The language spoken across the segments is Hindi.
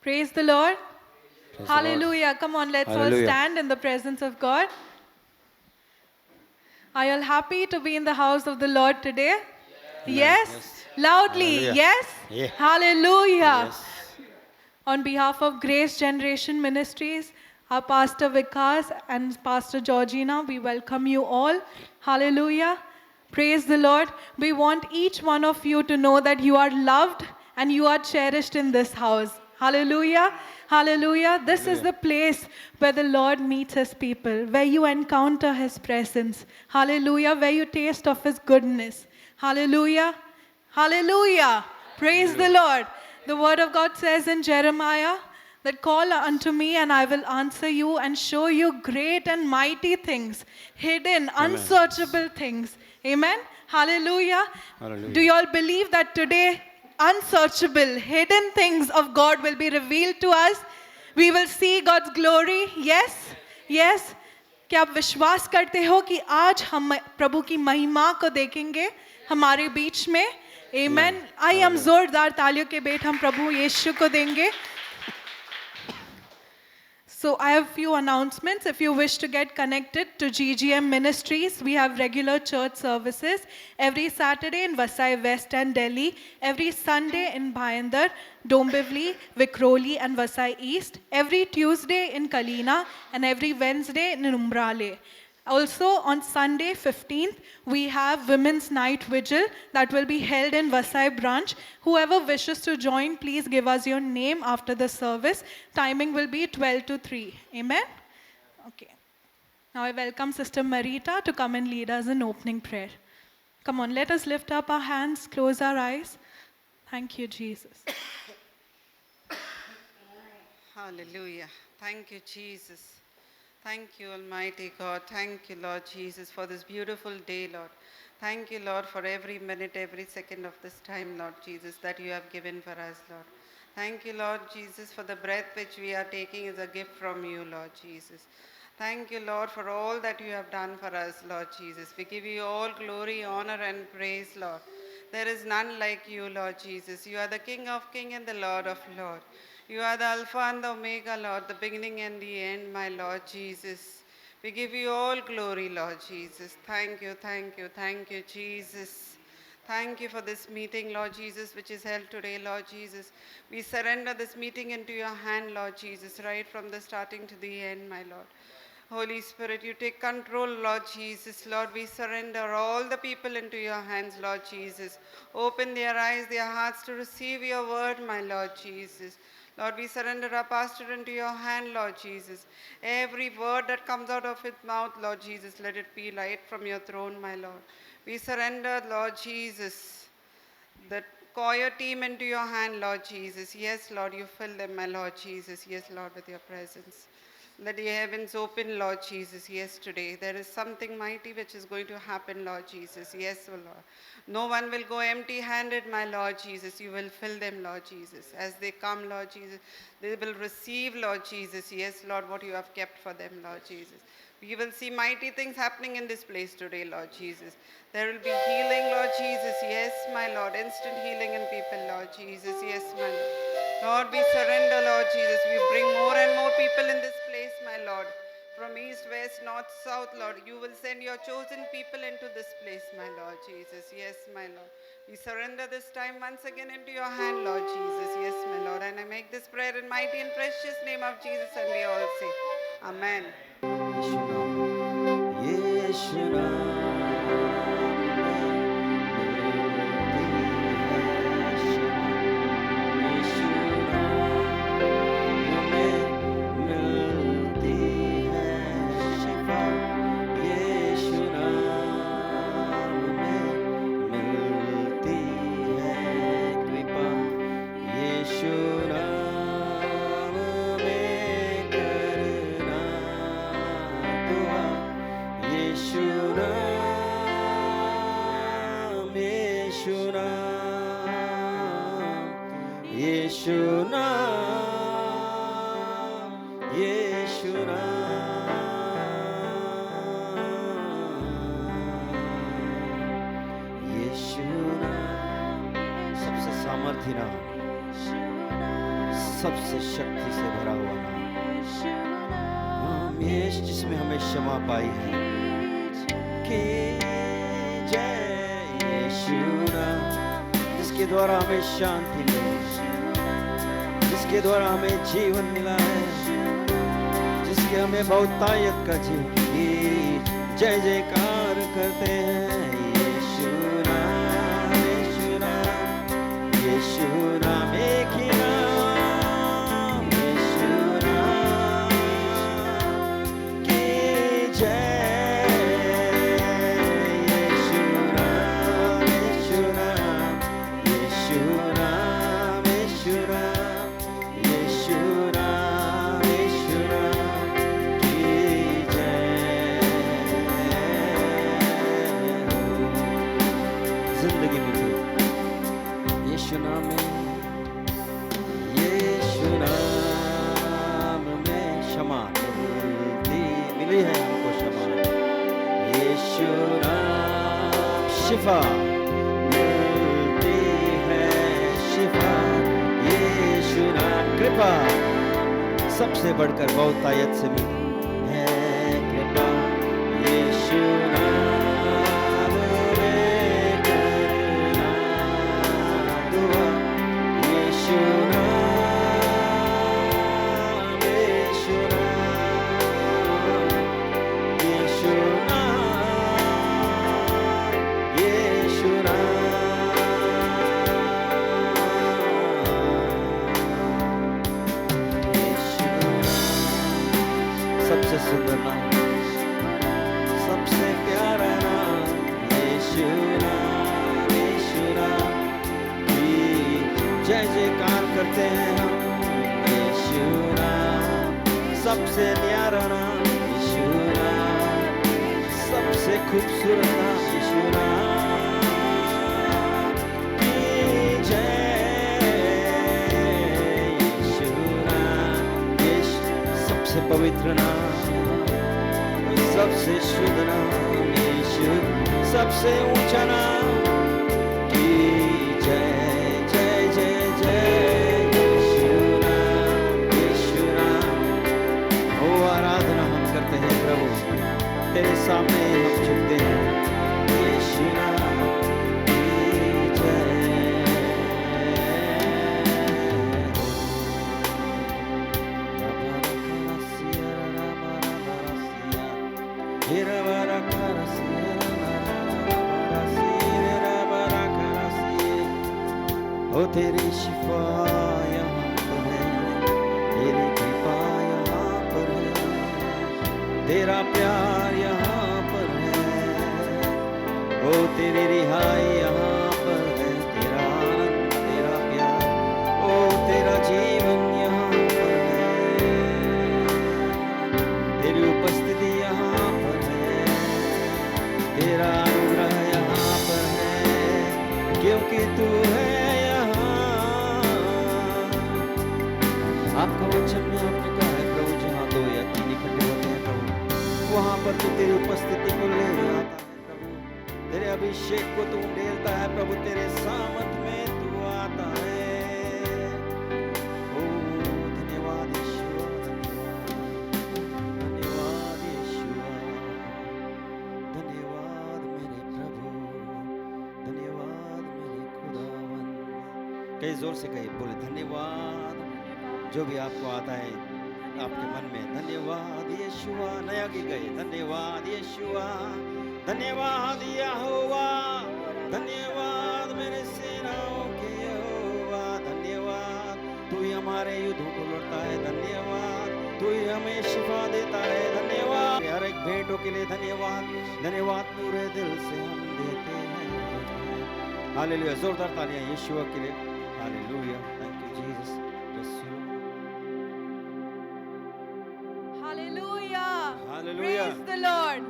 Praise the Lord. Praise the Lord. Hallelujah. Come on, let's all Hallelujah. stand in the presence of God. Are you all happy to be in the house of the Lord today? Yes. Yes. Loudly. Hallelujah. Yes. Yeah. Hallelujah. Yes. On behalf of Grace Generation Ministries, our Pastor Vikas and Pastor Georgina, we welcome you all. Hallelujah. Praise the Lord. We want each one of you to know that you are loved and you are cherished in this house. Hallelujah. Hallelujah. This is the place where the Lord meets his people, where you encounter his presence. Hallelujah. Where you taste of his goodness. Hallelujah. Hallelujah. Praise the Lord. The word of God says in Jeremiah that call unto me and I will answer you and show you great and mighty things, hidden, unsearchable things. Amen. Hallelujah. Hallelujah. Do you all believe that today unsearchable, hidden things of God will be revealed to us? We will see God's glory. Yes. Yes. क्या आप विश्वास करते हो कि आज हम प्रभु की महिमा को देखेंगे हमारे बीच में? Amen. आइए हम जोरदार तालियों के बेट हम प्रभु यीशु को देंगे. So I have few announcements. If you wish to get connected to GGM Ministries, we have regular church services every Saturday in Vasai West and Delhi, every Sunday in Bhayandar, Dombivli, Vikhroli and Vasai East, every Tuesday in Kalina and every Wednesday in Umbrale. Also on Sunday 15th, we have Women's Night Vigil that will be held in Vasai branch. Whoever wishes to join, please give us your name after the service. Timing will be 12 to 3. Amen? Okay. Now I welcome Sister Marita to come and lead us in opening prayer. Come on, let us lift up our hands, close our eyes. Thank you, Jesus. Hallelujah. Thank you, Jesus. Thank you, Almighty God. Thank you, Lord Jesus, for this beautiful day, Lord. Thank you, Lord, for every minute, every second of this time, Lord Jesus, that you have given for us, Lord. Thank you, Lord Jesus, for the breath which we are taking is a gift from you, Lord Jesus. Thank you, Lord, for all that you have done for us, Lord Jesus. We give you all glory, honor, and praise, Lord. There is none like you, Lord Jesus. You are the King of kings and the Lord of lords. You are the Alpha and the Omega, Lord, the beginning and the end, my Lord Jesus. We give you all glory, Lord Jesus. Thank you, thank you, thank you, Jesus. Thank you for this meeting, Lord Jesus, which is held today, Lord Jesus. We surrender this meeting into your hand, Lord Jesus, right from the starting to the end, my Lord. Holy Spirit, you take control, Lord Jesus. Lord, we surrender all the people into your hands, Lord Jesus. Open their eyes, their hearts to receive your word, my Lord Jesus. Lord, we surrender our pastor into your hand, Lord Jesus. Every word that comes out of his mouth, Lord Jesus, let it be light from your throne, my Lord. We surrender, Lord Jesus, the choir team into your hand, Lord Jesus. Yes, Lord, you fill them, my Lord Jesus. Yes, Lord, with your presence. Let the heavens open, Lord Jesus. Yes, today. There is something mighty which is going to happen, Lord Jesus. Yes, O Lord. No one will go empty-handed, my Lord Jesus. You will fill them, Lord Jesus. As they come, Lord Jesus, they will receive, Lord Jesus. Yes, Lord, what you have kept for them, Lord Jesus. We will see mighty things happening in this place today, Lord Jesus. There will be healing, Lord Jesus. Yes, my Lord. Instant healing in people, Lord Jesus. Yes, my Lord. Lord, we surrender, Lord Jesus. We bring more and more people in this place, my Lord. From east, west, north, south, Lord. You will send your chosen people into this place, my Lord Jesus. Yes, my Lord. We surrender this time once again into your hand, Lord Jesus. Yes, my Lord. And I make this prayer in mighty and precious name of Jesus, and we all say, Amen. सबसे शक्ति से भरा हुआ नाम यीशु, जिसमें हमें क्षमा पाई है। कि जय यीशु नाम, जिसके द्वारा हमें शांति मिली, जिसके द्वारा हमें जीवन मिला है, जिसके हमें बहुतायत का जीवन की जय जयकार करते हैं। यीशु नाम, यीशु नाम, यीशु नाम, एक ही नाम, यीशु नाम की जय। यीशु नाम, यीशु नाम, यीशु नाम, यीशु नाम, यीशु नाम, यीशु नाम की जय। जिंदगी में भी यीशु नाम में, यीशु नाम में क्षमा मिली है हमको क्षमा। यीशु नाम शिफा मिलती है, शिफा। यीशु नाम कृपा, सबसे बढ़कर बहुतायत से मिली है कृपा। यीशु नाम में करना दुआ। यीशु नाम, यीशु नाम, यीशु नाम, यीशु सबसे सुंदर नाम, सबसे प्यारा नाम, यीशु नाम, यीशु नाम की जय जयकार करते हैं हम। यीशु नाम, सबसे न्यारा नाम, यीशु नाम, सबसे खूबसूरत नाम, यीशु नाम की जय। यीशु नाम, यीशु सबसे पवित्र नाम, सबसे शुद्ध नाम, यीशु सबसे ऊंचा नाम की जय। जय जय जय यीशु नाम, यीशु नाम। ओ आराधना हम करते हैं प्रभु, तेरे सामने हम झुकते हैं। यीशु नाम की जय। ओ तेरी शिफा यहाँ पर है, तेरी कृपा यहाँ पर है, तेरा प्यार यहाँ पर है। ओ तेरी रिहाई यहाँ पर है, तेरा आनंद, तेरा प्यार, ओ तेरा जीवन यहाँ पर है, तेरी उपस्थिति यहाँ पर है, तेरा अनुग्रह यहाँ पर है, क्योंकि तू है। आपका वचन में आपने कहा है प्रभु, जहाँ दो या तीन इकट्ठे होते हैं प्रभु, वहां पर तू तेरी उपस्थिति को ले आता है प्रभु। तेरे अभिषेक को तू ढेलता है प्रभु, तेरे सामर्थ में तू आता है। ओ धन्यवाद यीशुआ, धन्यवाद यीशुआ, धन्यवाद मेरे प्रभु, धन्यवाद मेरे खुदावन। कई जोर से कहे, बोले धन्यवाद। जो भी आपको आता है आपके मन में, धन्यवाद यीशुआ। नया गीत गए, धन्यवाद यीशुआ, धन्यवाद यहोवा, धन्यवाद मेरे सेनाओं के यहोवा, धन्यवाद। तू ही हमारे युद्धों को लड़ता है, धन्यवाद। तू ही हमें शिफा देता है, धन्यवाद। हर एक भेंटों के लिए धन्यवाद, धन्यवाद पूरे दिल से हम देते हैं। हालेलुया, जोरदार तालियां यीशुआ के लिए। Hallelujah, thank you Jesus. Praise the Lord.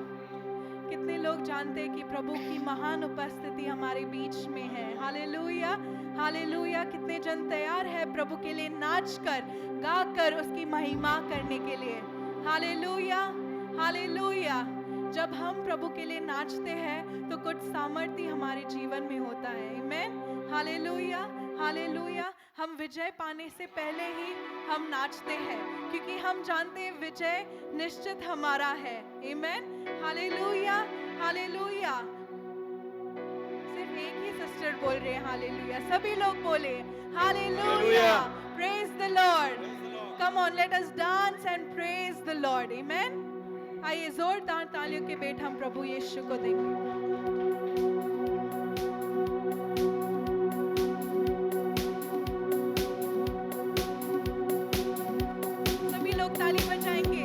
कितने लोग जानते हैं कि प्रभु की महान उपस्थिति हमारे बीच में है। Hallelujah, hallelujah. कितने जन तैयार है प्रभु के लिए नाच कर, गा कर उसकी महिमा करने के लिए। Hallelujah, hallelujah. जब हम प्रभु के लिए नाचते हैं तो कुछ सामर्थ्य हमारे जीवन में होता है। आमेन, हालेलुया, हालेलुया। हम विजय पाने से पहले ही हम नाचते हैं, क्योंकि हम जानते हैं विजय निश्चित हमारा है। आमेन, हालेलुया, हालेलुया। सिर्फ एक ही सिस्टर बोल रहे हैं हालेलुया, सभी लोग बोले hallelujah, praise the lord. Come on, let us dance and praise the lord. Amen. आइए जोरदार तालियों के बेट हम प्रभु यीशु को देंगे। सभी लोग ताली बजाएंगे।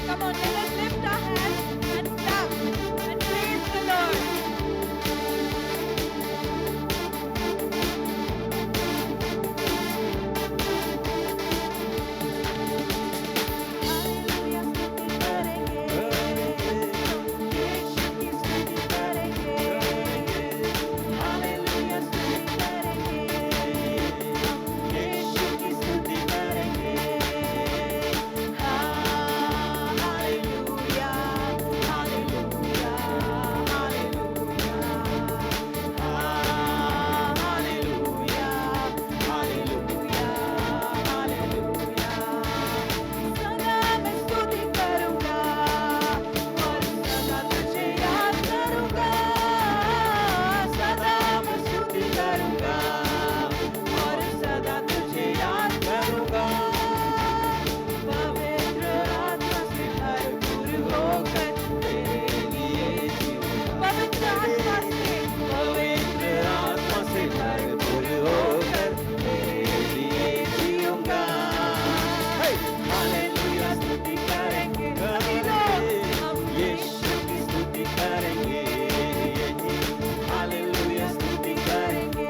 Come on, let us lift our hands and clap and praise the Lord. Hallelujah, स्तुति करेंगे, यीशु की स्तुति करेंगे। हालेलुया, स्तुति करेंगे, यीशु की स्तुति करेंगे। Hallelujah, hallelujah, hallelujah, hallelujah, hallelujah, hallelujah. सदा मैं स्तुति करूँगा और सदा तुझे याद करूँगा। सदा मैं स्तुति करूँगा और सदा तुझे याद करूँगा। पवित्र आत्मा से भरपूर होकर तेरे लिए जीऊँगा। पवित्र आत्मा से भरपूर होकर तेरे लिए जीऊँगा। हालेलुया, स्तुति करेंगे सभी लोग, हम यीशु की स्तुति करेंगे। हालेलुया, स्तुति करेंगे,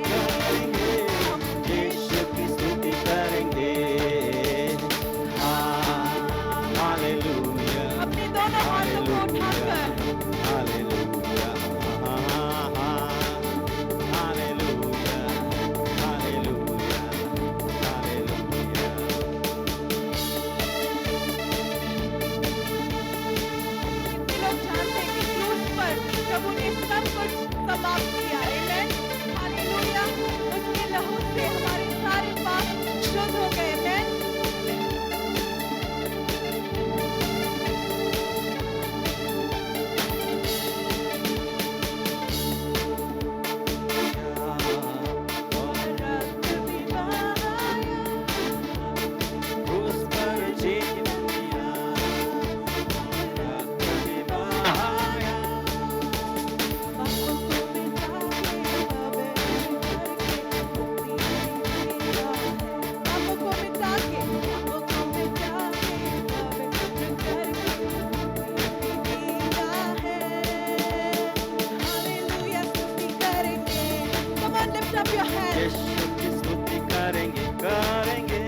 हम यीशु की स्तुति करेंगे। हालेलुया, अपने दोनों हाथों को उठाकर हालेलुया, हालेलुया, हालेलुया, हालेलुया। कितने लोग जानते हैं कि क्रूस पर प्रभु ने सब कुछ समाप्त किया। आमेन, हालेलुया। उसके लहू से हमारे सारे पाप शुद्ध हो गए। आमेन। रक्त भी बहाया, उस पर जीत दिया, रक्त भी बहाया, पापों को मिटा के पापों को मिटा के हालेलुया, स्तुति करेंगे। Come on, lift up your hands. यीशु की स्तुति करेंगे, करेंगे।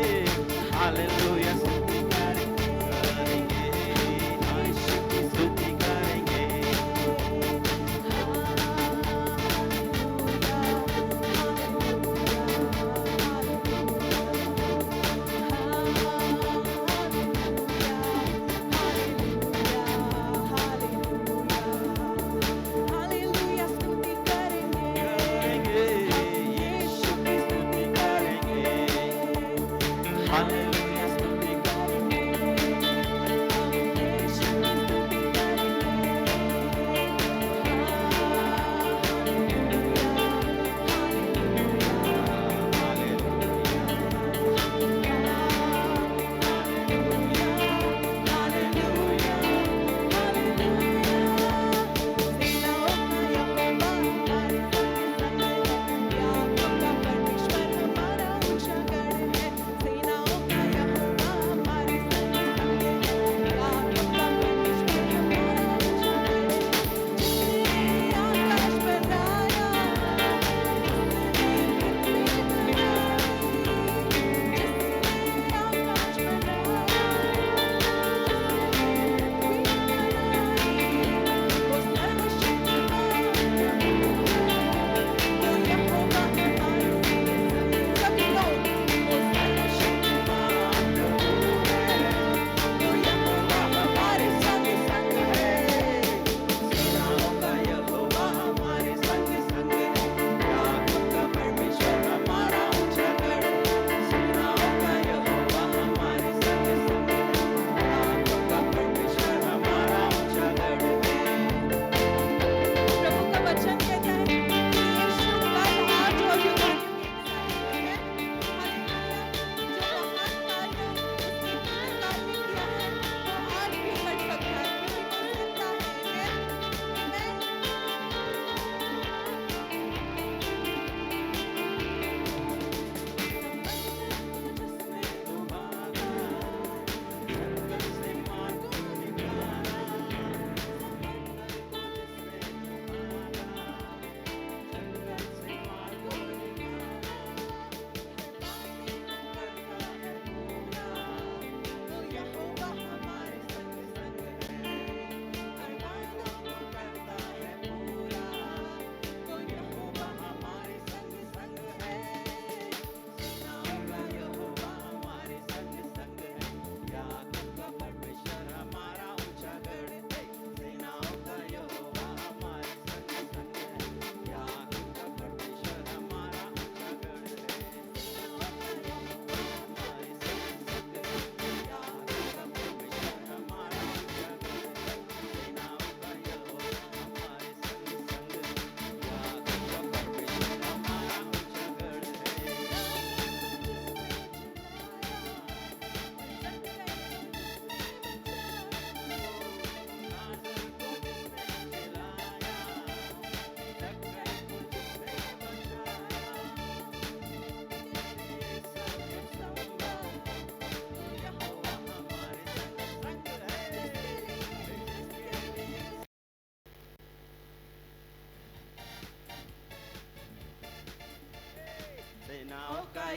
हालेलुया, स्तुति करेंगे, करेंगे। यीशु की स्तुति करेंगे। हालेलुया, स्तुति करेंगे। करेंगे। यीशु की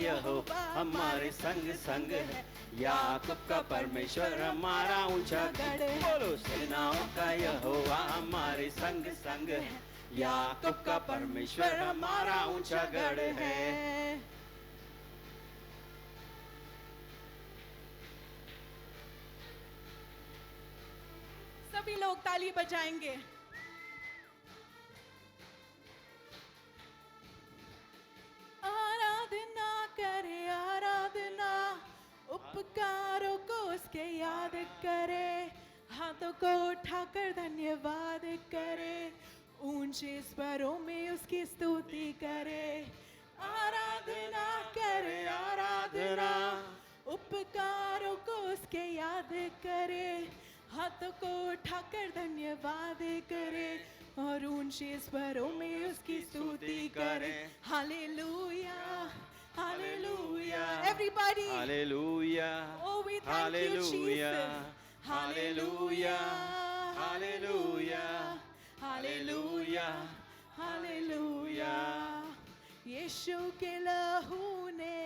यहोवा हमारे संग संग है, याकूब का परमेश्वर हमारा ऊंचा गढ़ है। बोलो सेनाओं का यहोवा हमारे संग संग है, याकूब का परमेश्वर हमारा ऊंचा गढ़ है। सभी लोग ताली बजाएंगे। आराधना करे आराधना, उपकारों को उसके याद करे, हाथों को उठाकर धन्यवाद करे, ऊंचे स्वरों में उसकी स्तुति करे। आराधना करे आराधना, उपकारों को उसके याद करे, हाथों को उठाकर धन्यवाद करे, और ऊंचे स्वरों में उसकी स्तुति करे। Hallelujah hallelujah, everybody hallelujah, Oh, we thank you, Jesus. Hallelujah, hallelujah, hallelujah, hallelujah. Yeshu के लहू ने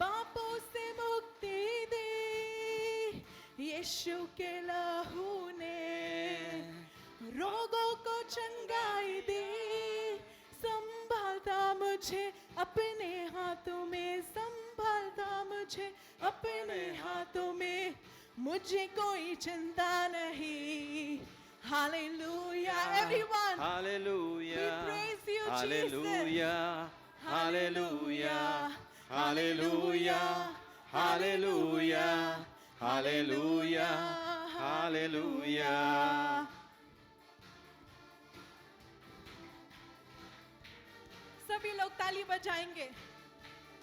पापों से मुक्ति दी, यीशु के लहू ने रोगों को चंगाई दी, संभालता मुझे अपने हाथों में, संभालता मुझे अपने हाथों में, मुझे कोई चिंता नहीं। Hallelujah, everyone. Hallelujah. We praise you, Hallelujah. Hallelujah. Hallelujah. Hallelujah. Hallelujah. Hallelujah. सभी लोग ताली बजाएंगे।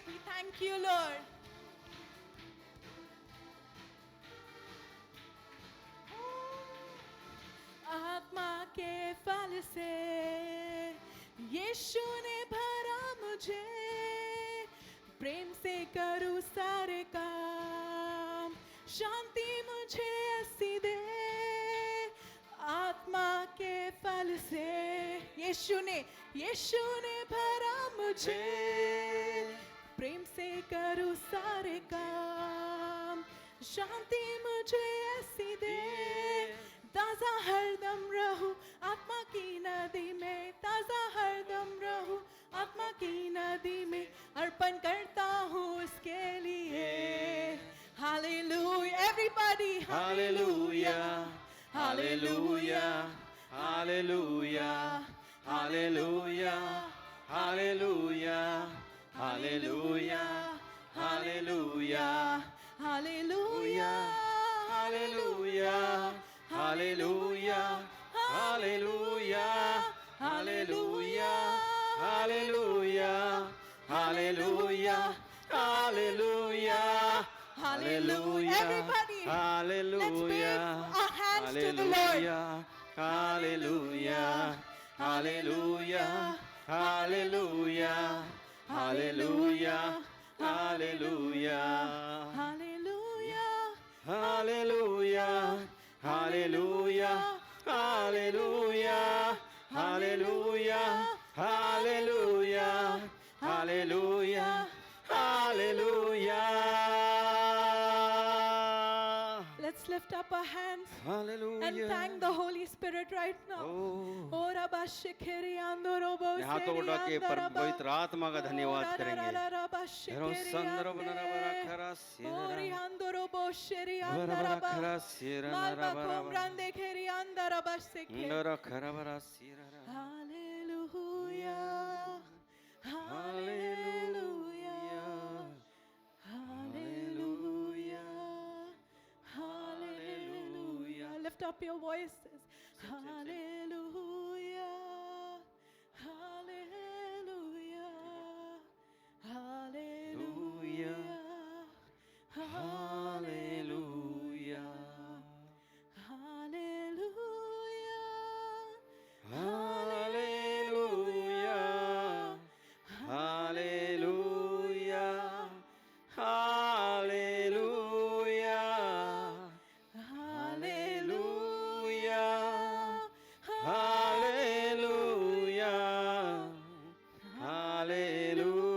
We thank you, Lord. आत्मा के फल से यीशु ने भरा मुझे, प्रेम से करूँ सारे काम, शांति मुझे ऐसी दे। आत्मा के फल से यीशु ने भरा मुझे, प्रेम से करूँ सारे काम, शांति मुझे ऐसी दे। ताजा हरदम रहूं आत्मा की नदी में, ताजा हरदम रहूं आत्मा की नदी में, अर्पण करता हूँ उसके लिए। Hallelujah, everybody. Hallelujah. Hallelujah. Hallelujah. Hallelujah. Hallelujah. Hallelujah. Hallelujah. Hallelujah. Hallelujah. Hallelujah. Hallelujah. Hallelujah. Hallelujah. Hallelujah. Hallelujah. Hallelujah. Everybody, Hallelujah. let's wave our hands to the Lord. Hallelujah. Hallelujah. Hallelujah. Hallelujah. Hallelujah. Hallelujah. Hallelujah. Hallelujah. Hallelujah. Hallelujah. Hallelujah. Hallelujah. Hallelujah. Let's lift up our hands Hallelujah. and thank the Holy Spirit right now. Oh. Oh, Rabba Shikiri Andoro Bo अपने हाथों को उठा के पर पवित्र आत्मा का धन्यवाद करेंगे। Rabba Hero Shikiri Sandra Banarabara Ande. Karasira. Ori Andoro Bo Shiri Barabara Andaraba. Karasira Malba Narabara. Kumrande Kiri Andaraba Shikiri. Ndara Karabara Sira. Hallelujah. Hallelujah. Hallelujah. Hallelujah. Lift up your voices. Hallelujah. Hallelujah. Hallelujah. Hallelujah. Hallelujah. Hallelujah. Hallelujah. Hallelujah. Hallelujah. Hallelujah. Hallelujah.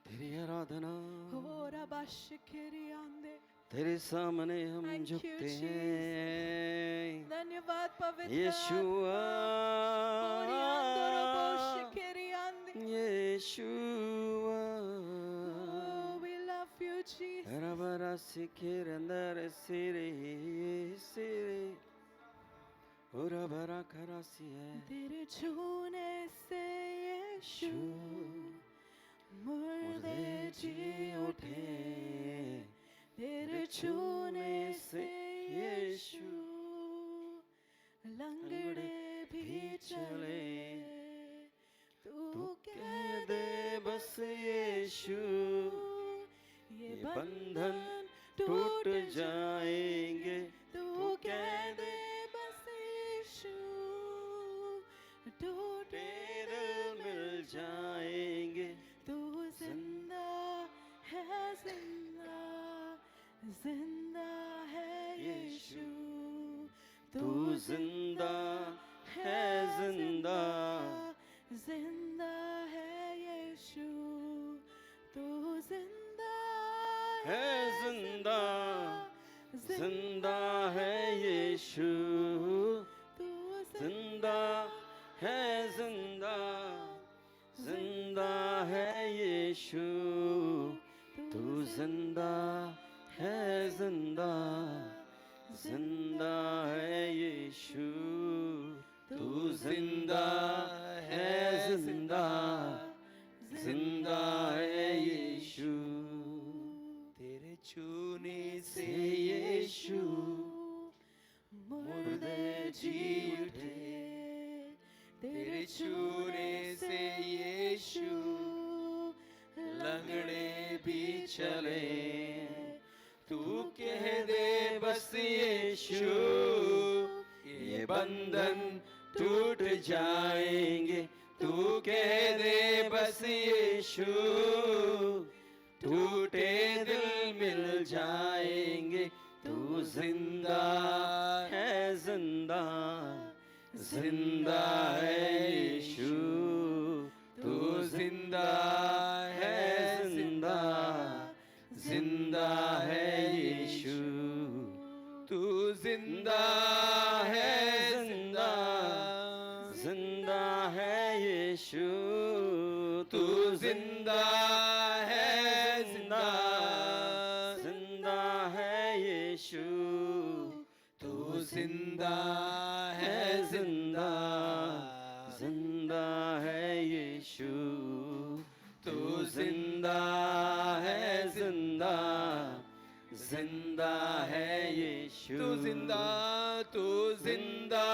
तेरी आराधना, Oh, Rabashikiriande. तेरे सामने हम Thank you, झुकते Jesus. हैं धन्यवाद पवित्र यीशुआ, Rabashikiriande. यीशुआ। Oh, we love you, Jesus. रबरा सिखिर अंदर सिरे सिरे, रबरा खरासी है तेरे छूने से यीशु मुर्दे जी उठे, तेरे छूने से यीशु लंगड़े भी चले। तू कह दे बस यीशु ये बंधन टूट जाएंगे। तू कह दे बस यीशु टूटे दिल मिल जाएंगे। तू जिंदा है, जिंदा जिंदा है यीशु। तू जिंदा है, जिंदा जिंदा है यीशु। तू जिंदा है, जिंदा जिंदा है यीशु। तू जिंदा है, जिंदा जिंदा है यीशु। तू जिंदा है, जिंदा जिंदा है यीशु। तू जिंदा है, जिंदा जिंदा है यीशु। तेरे छूने से यीशु मुर्दे जी उठे। तेरे छूने से यीशु लंगड़े भी चले। तू कह दे बस यीशु ये बंधन टूट जाएंगे। तू कह दे बस यीशु टूटे दिल मिल जाएंगे। तू जिंदा है, जिंदा जिंदा है यीशु। तू जिंदा है, जिंदा जिंदा है यीशु। तू जिंदा है, जिंदा जिंदा है यीशु। तू जिंदा है, जिंदा जिंदा है यीशु। तू जिंदा है, जिंदा जिंदा है यीशु। तू जिंदा है, जिंदा जिंदा है यीशु। तू जिंदा, तू जिंदा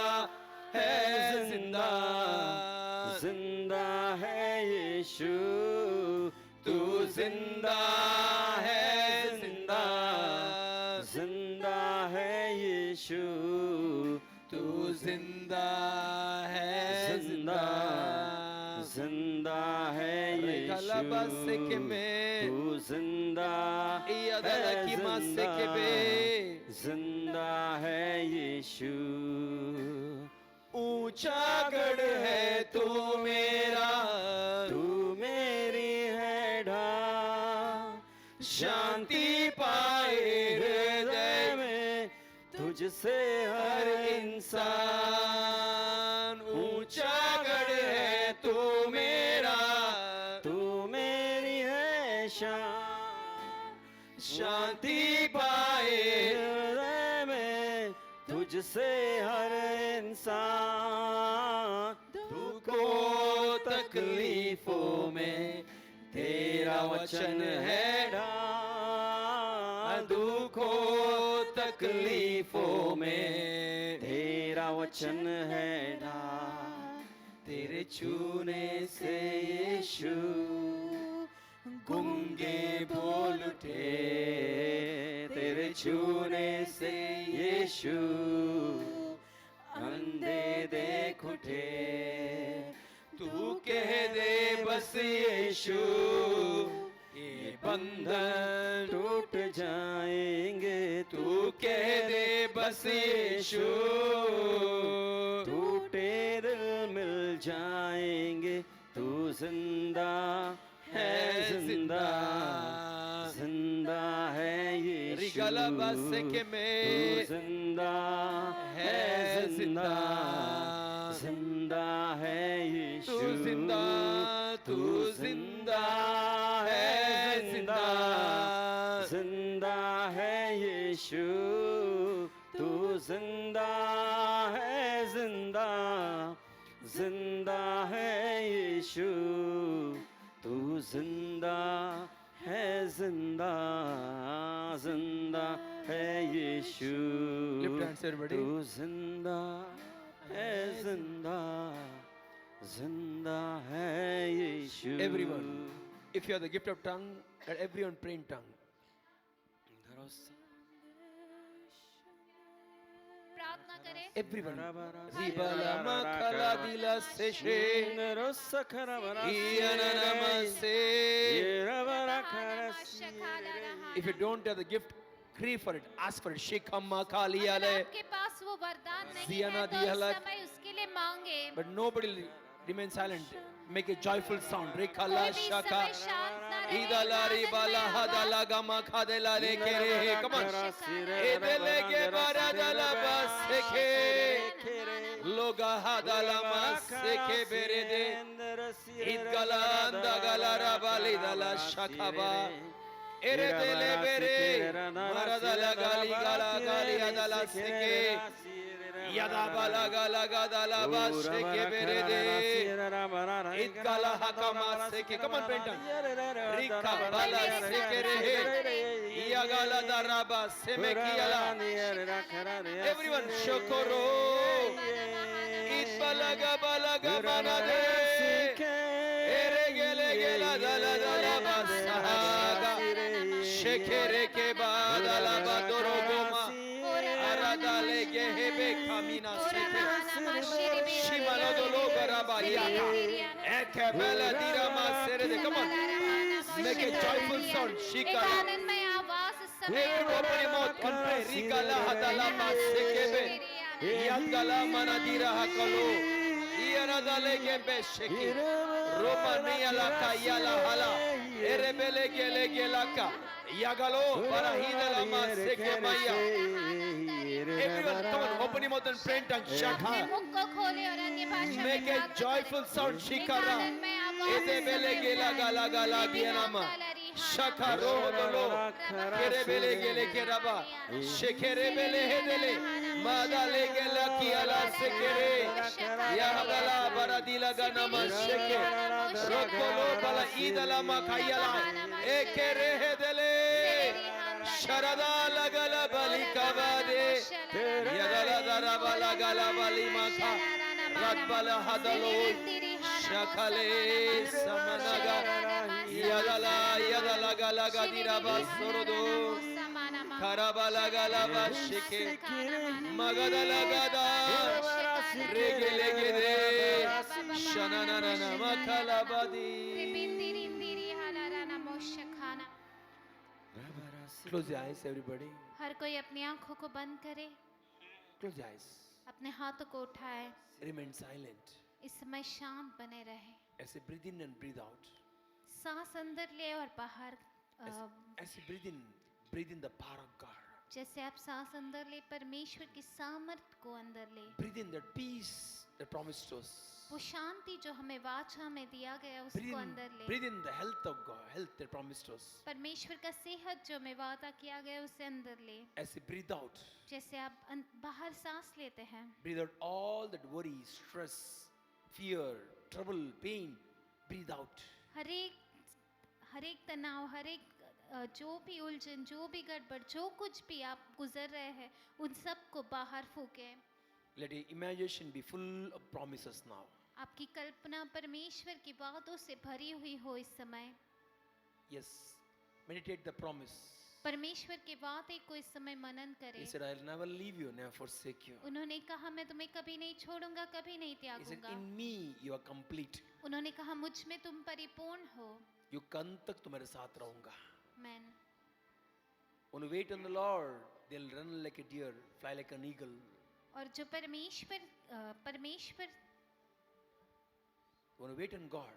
है, जिंदा जिंदा है यीशु। तू जिंदा है, जिंदा जिंदा है यीशु। तू जिंदा है, जिंदा जिंदा है यीशु। तू जिंदा है, जिंदा है यीशु। ऊंचा गढ़ है तू मेरा, तू मेरी है ढाल। शांति पाए हृदय में तुझसे हर इंसान। ऊंचा गढ़ है तू मेरा, तू मेरी है शान। शांति पाए हृदय में तुझसे हर इंसान। दुखों तकलीफों में तेरा वचन है ढाल। दुखों तकलीफों में तेरा वचन है ढाल। तेरे छूने से यीशु गूंगे बोल उठे। तेरे छूने से यीशु अंधे देख उठे। तू कह दे बस यीशु ये बंधन टूट जाएंगे। तू कह दे बस यीशु टूटे दिल मिल जाएंगे। तू जिंदा है जिंदा, जिंदा है यीशु, रिगलबसे के में तू जिंदा है जिंदा, जिंदा है यीशु, तू जिंदा, तू जिंदा है जिंदा, जिंदा है यीशु, तू जिंदा है जिंदा, जिंदा है यीशु, तू जिंदा है जिंदा, जिंदा है यीशु, Lift hands, everybody. तू जिंदा है जिंदा, जिंदा है यीशु. Everyone, if you have the gift of tongue, let everyone pray in tongue. प्रार्थना करें। Everyone. Ribala makala dila seshe. Iyananamase. If you don't have the gift, pray for it. Ask for it. Shekhamma अगर kaliyale. आपके पास वो वरदान नहीं Ziyana है तो dihala. इस समय उसके लिए मांगे। But nobody remain silent. Make a joyful sound. Rekala कोई भी इस shaka. समय शांत ना रहे। Idala ribala hadala gama khadela rekere. Come on. Edelege baradala baseke. Loga hadala maseke berede. Idgala andagala rabali dala shakaba. Eredele bere. Maradala gali gala gali adala seke. Yada bala gala gadala baseke berede. Idgala hakama seke. Come on, Brenton. Rika bala seke rehe. Iyagala daraba semekiyala. Everyone, shokoro. Idbalaga balaga manade. Eregele gela dala dala basahaga. Shekere ke badala badoro goma. Aradale gehebe kamina seke. Shimano dolo garabaria. Eke bela dirama serede. Come on. Make a joyful sound. एक Shikara. आनंदमय आवाज इस समय Everyone open your mouth. Pray. Rigala hadala masekebe. Yadgala manadira hakalo. Iyaradale gebe sheki. Romania la kayala hala. Erebele gele gelaka. Yagalo barahida la maseke maya. Everyone, come on, open your mouth and pray in tongues. Shaka. मुख को खोले और अन्य भाषा में Make a प्रार्थना joyful करें। sound. Shikara. Edebele gela gala gala gienama. Shaka roho dolo. Kerebele gele keraba. Shekere bele hedele. Madale gela kiala sekere. Yahabala baradila ganama sheke. Rokolo bala idala makayala. Ekere hedele. Sharada lagala bali kabade. Yagala darabala gala bali maka. Radbala hadalo. Shakale samanaga. Yadala yadala gala gadira basorodo. Karabala gala bashike. Magadala gada. Regele gede. Shananana makalabadi. Close your eyes, everybody. हर कोई अपनी आंखों को बंद करे, Close your eyes. अपने हाथों को उठाए, Remain silent. इस समय शांत बने रहे। As you breathe in and breathe out. सांस अंदर ले और बाहर As you breathe in the power of God. जैसे आप सांस अंदर ले परमेश्वर की सामर्थ को अंदर ले, Breathe in that peace that promised to us. वो शांति जो हमें वाचा में दिया गया उसको अंदर ले। Breathe in the health of God, health that promised to us. परमेश्वर का सेहत जो हमें वादा किया गया उसे अंदर ले। As you breathe out, जैसे आप बाहर सांस लेते हैं, breathe out all that worry, stress, fear, trouble, pain. Breathe out. हर एक तनाव, हर एक जो भी उलझन, जो भी गड़बड़, जो कुछ भी आप गुजर रहे हैं, उन सब को बाहर फूकें। Let your imagination be full of promises now. आपकी कल्पना परमेश्वर की बातों से भरी हुई हो इस समय। Yes. Meditate the promise. परमेश्वर के वादे को इस समय मनन He करें। said, I'll never leave you, never forsake you. उन्होंने कहा मैं तुम्हें कभी नहीं छोड़ूंगा, कभी नहीं He said, त्यागूंगा। in me you are complete. उन्होंने कहा मुझ में तुम परिपूर्ण हो। युग अंत तक तुम्हारे साथ रहूंगा. Man When you wait on the Lord, they'll run like a deer, fly like an eagle. और जो परमेश्वर When you wait on God,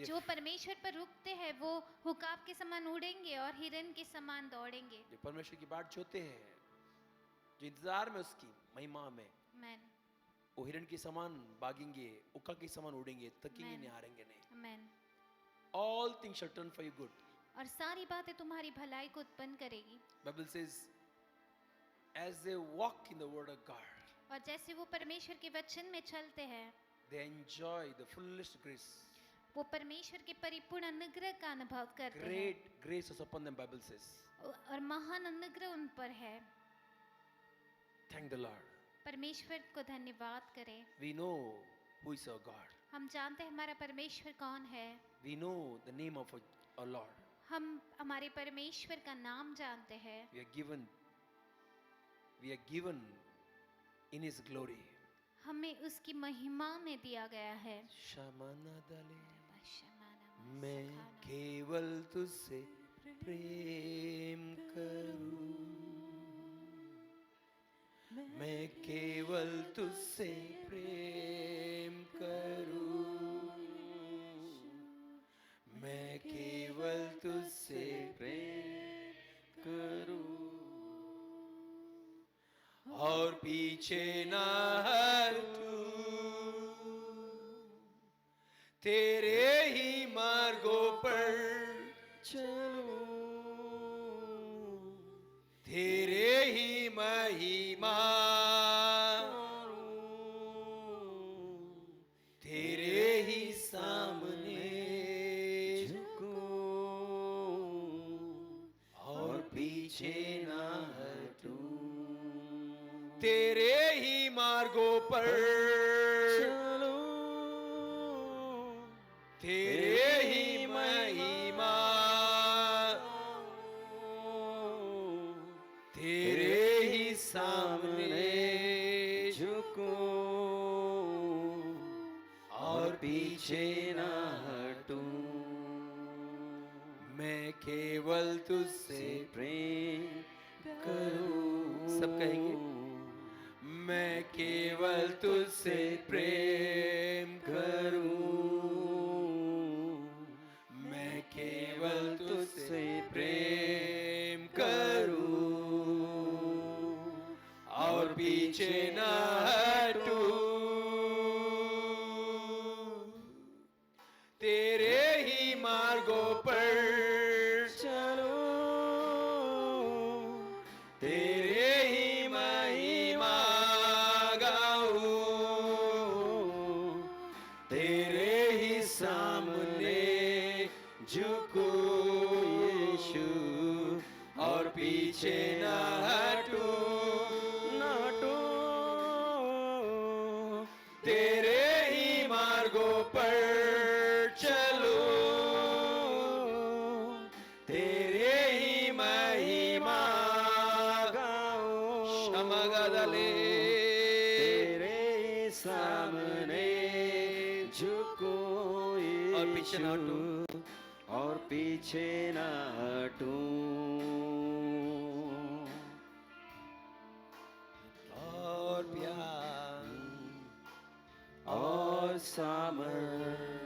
जो परमेश्वर पर रुकते हैं वो हुकाब के समान उड़ेंगे और हिरन के समान दौड़ेंगे। जो परमेश्वर की बाट जोते हैं, जो इंतजार में उसकी महिमा में, आमेन, वो हिरन के समान भागेंगे, उका के समान उड़ेंगे, थकेंगे Amen. नहीं, हारेंगे नहीं। आमेन। All things shall turn for you good. और सारी बातें तुम्हारी भलाई को उत्पन्न करेगी। Bible says, as they walk in the word of God, और जैसे वो परमेश्वर के वचन में चलते हैं, they enjoy the fullest grace. वो परमेश्वर के परिपूर्ण अनुग्रह का अनुभव करते हैं। Great grace is upon them, Bible says. और महान अनुग्रह उन पर है। Thank the Lord. परमेश्वर को धन्यवाद करें। We know who is our God. हम जानते हैं हमारा परमेश्वर कौन है। We know the name of our Lord. हम हमारे परमेश्वर का नाम जानते हैं। We are given in His glory. हमें उसकी महिमा में दिया गया है। शमना दले, मैं केवल तुझसे प्रेम करूं, मैं केवल तुझसे प्रेम करूं, मैं केवल तुझसे प्रेम करूं, और पीछे ना हटूं, तेरे ही मार्गों पर चलूं, तेरे ही महिमा, तेरे ही सामने झुकूं, और पीछे ना हटूं, तेरे ही मार्गों पर चलूं, तेरे ही महिमा, तेरे ही सामने झुकूं, और पीछे ना हटूं, मैं केवल तुझसे प्रेम करूं। सब कहेंगे, मैं केवल तुझसे प्रेम करूं, मैं केवल तुझसे प्रेम करूं, और पीछे ना हटूं, तेरे ही मार्गों पर चलूं, तेरे ही महिमा गाऊं, तेरे ही सामने झुकूं यीशु, और पीछे ना हटूं, ना हटूं, तेरे ही मार्गों पर चलूं, तेरे ही महिमा गाऊं, शमगदले, तेरे सामने झुकूं यीशु, और पीछे ना हटूं, और प्यार और सामर्थ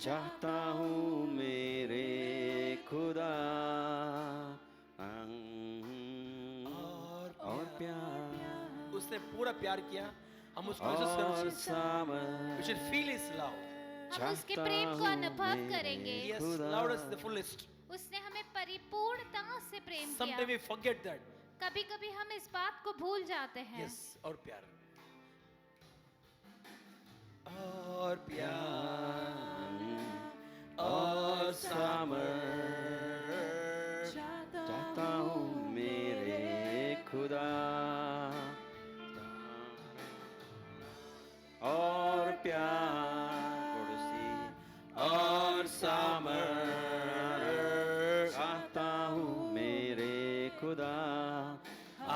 चाहता हूँ मेरे खुदा, और प्यार, उसने पूरा प्यार किया, हम उसको और सामर्थ we should feel his love. हम उसके प्रेम को अनुभव करेंगे। He has loved us the fullest. उसने हमें परिपूर्णता से प्रेम Sometimes we किया। forget that. कभी-कभी हम इस बात को भूल जाते हैं। Yes, और प्यार, और प्यार और सामर्थ चाहता हूँ मेरे खुदा, और प्यार और सामर्थ चाहता हूँ मेरे खुदा,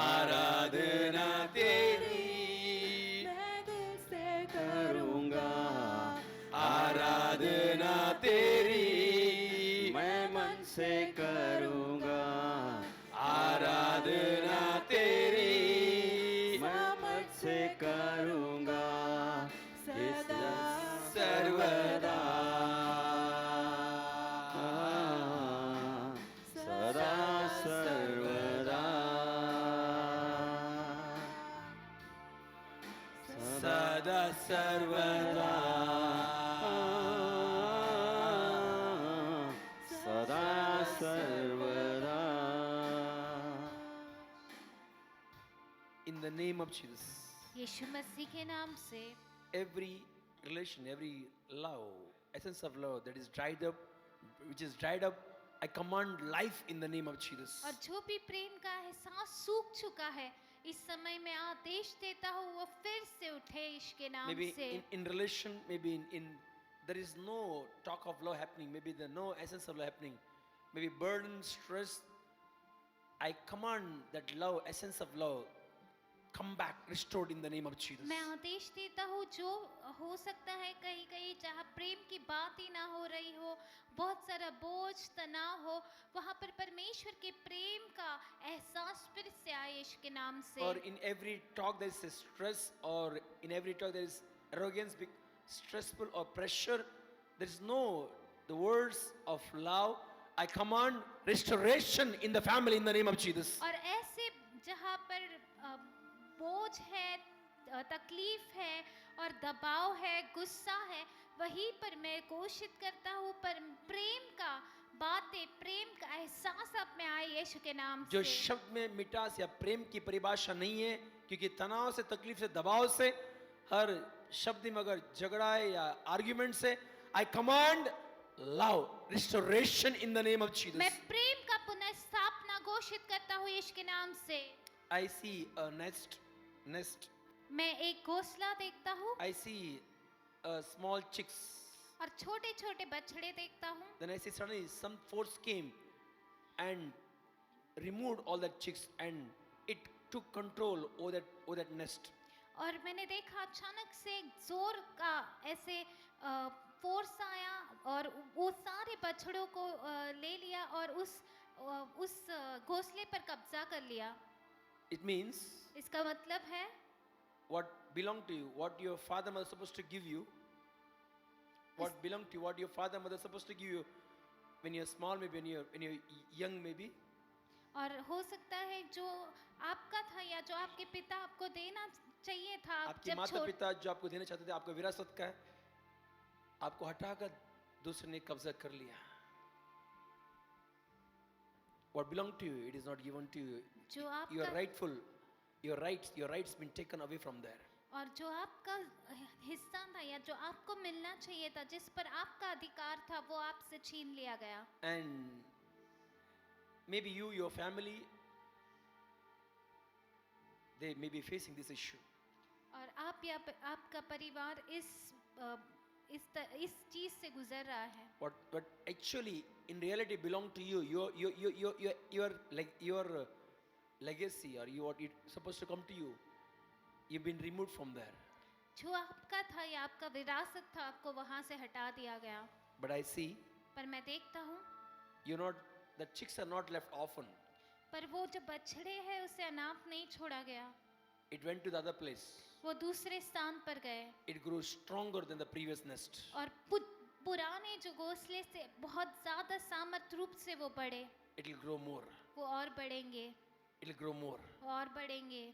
आराधना तेरी मैं दिल से करूँगा, आराधना तेरी मैं मन से करूँगा, आराधना तेरी मैं मन से करूँगा, सदा सर्वदा सर्वदा सदा सर्वदा In the name of Jesus, यीशु मसीह के नाम से every relation, every love, essence of love that is dried up, which is dried up, I command life in the name of Jesus. और जो भी प्रेम का एहसास सूख चुका है, इस समय मैं आदेश देता हूँ वो फिर से उठे यीशु के नाम Maybe से। in relation, maybe in there is no talk of love happening, maybe there no essence of love happening, maybe burden, stress. I command that love, essence of love, come back, restored in the name of Jesus. मैं आदेश देता हूँ जो हो सकता है कहीं कहीं जहाँ प्रेम की बात ही ना हो रही हो, बहुत सारा बोझ तनाव हो, वहाँ पर परमेश्वर के प्रेम का एहसास फिर से आए यीशु के नाम से। Or in every talk there is a stress, or in every talk there is arrogance, stressful or pressure. There is no the words of love. I command restoration in the family in the name of Jesus. और ऐसे जहाँ पर बोझ है, तकलीफ है और दबाव है, गुस्सा है, वहीं पर मैं घोषित करता हूँ पर प्रेम का बातें, प्रेम का एहसास आप में आए यीशु के नाम जो से। शब्द में मिठास या प्रेम की परिभाषा नहीं है, क्योंकि तनाव से, तकलीफ से, दबाव से, हर शब्द में अगर झगड़ा है या आर्ग्यूमेंट से, आई command love, restoration in the name of Jesus. मैं प्रेम का पुनर्स्थापना घोषित करता हूँ यीशु के नाम से। आई सी अ नेस्ट, मैं एक घोंसला देखता हूँ I see small chicks. और छोटे छोटे बछड़े देखता हूँ। Then I see suddenly some force came and removed all the chicks, and it took control over that nest. और मैंने देखा अचानक से एक जोर का ऐसे फोर्स आया और वो सारे बछड़ों को ले लिया और उस घोंसले पर कब्जा कर लिया। It means इसका मतलब है what belonged to you, what your father mother supposed to give you, what belonged to you, what your father mother supposed to give you when you're small, maybe when you're young, maybe. और हो सकता है जो आपका था या जो आपके पिता आपको देना चाहिए था, आप आपके जब माता पिता जो आपको देना चाहते थे, आपका विरासत का है, आपको हटाकर दूसरे ने कब्जा कर लिया। What belonged to you, it is not given to you. जो You are आपका rightful. Your rights been taken away from there. और जो आपका हिस्सा था या जो आपको मिलना चाहिए था, जिस पर आपका अधिकार था, वो आपसे छीन लिया गया। And maybe you, your family, they may be facing this issue. और आप या आपका परिवार इस चीज से गुजर रहा है। What actually in reality belong to you, your legacy, or what it supposed to come to you, you've been removed from there. जो आपका था या आपका विरासत था, आपको वहां से हटा दिया गया। But I see, पर मैं देखता हूँ the chicks are not left orphan. पर वो जो बछड़े हैं उसे अनाथ नहीं छोड़ा गया, It went to the other place. वो दूसरे स्थान पर गए It grew stronger than the previous nest. और पुराने जो घोंसले से बहुत ज्यादा सामर्थ रूप से वो बढ़े। It will grow more. वो और बढ़ेंगे, It will grow more. और बढ़ेंगे।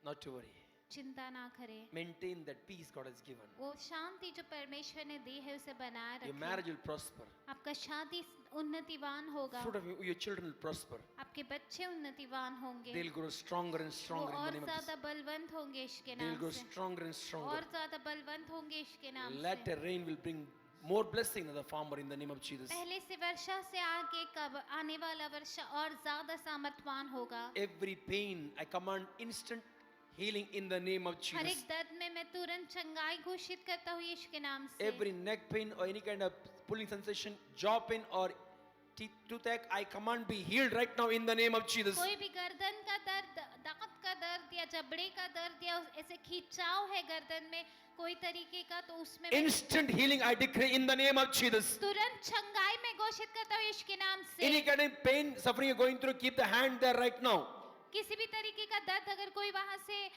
Not to worry. चिंता ना करें। Maintain that peace God has given. वो शांति जो परमेश्वर ने दी है उसे बनाए Your रखें। marriage will prosper. आपका शादी उन्नतिवान होगा, Fruit of your children will prosper. आपके बच्चे उन्नतिवान होंगे, They will grow stronger and वो stronger in the और name of ज्यादा Jesus. बलवंत होंगे इसके They will नाम grow से, stronger and और stronger. ज्यादा बलवंत होंगे इसके नाम से। Latter rain will bring more blessing than the farmer in the name of Jesus. पहले से वर्षा से आगे का आने वाला वर्षा और ज्यादा सामर्थवान होगा। Every pain, I command instant healing in the name of हर एक Jesus. दर्द में मैं तुरंत चंगाई घोषित करता हूँ यीशु के नाम से। Every neck pain or any kind of pulling sensation, jaw pain or toothache, I command be healed right now in the name of Jesus. कोई भी गर्दन का दर्द, दांत का दर्द या जबड़े का दर्द या ऐसे खिंचाव है गर्दन में कोई तरीके का, तो उसमें मैं Instant healing I decree in the name of Jesus. तुरंत चंगाई में घोषित करता हूँ यीशु के नाम से। Any kind of pain, suffering you're going through, keep the hand there right now. किसी भी तरीके का दर्द अगर कोई वहां से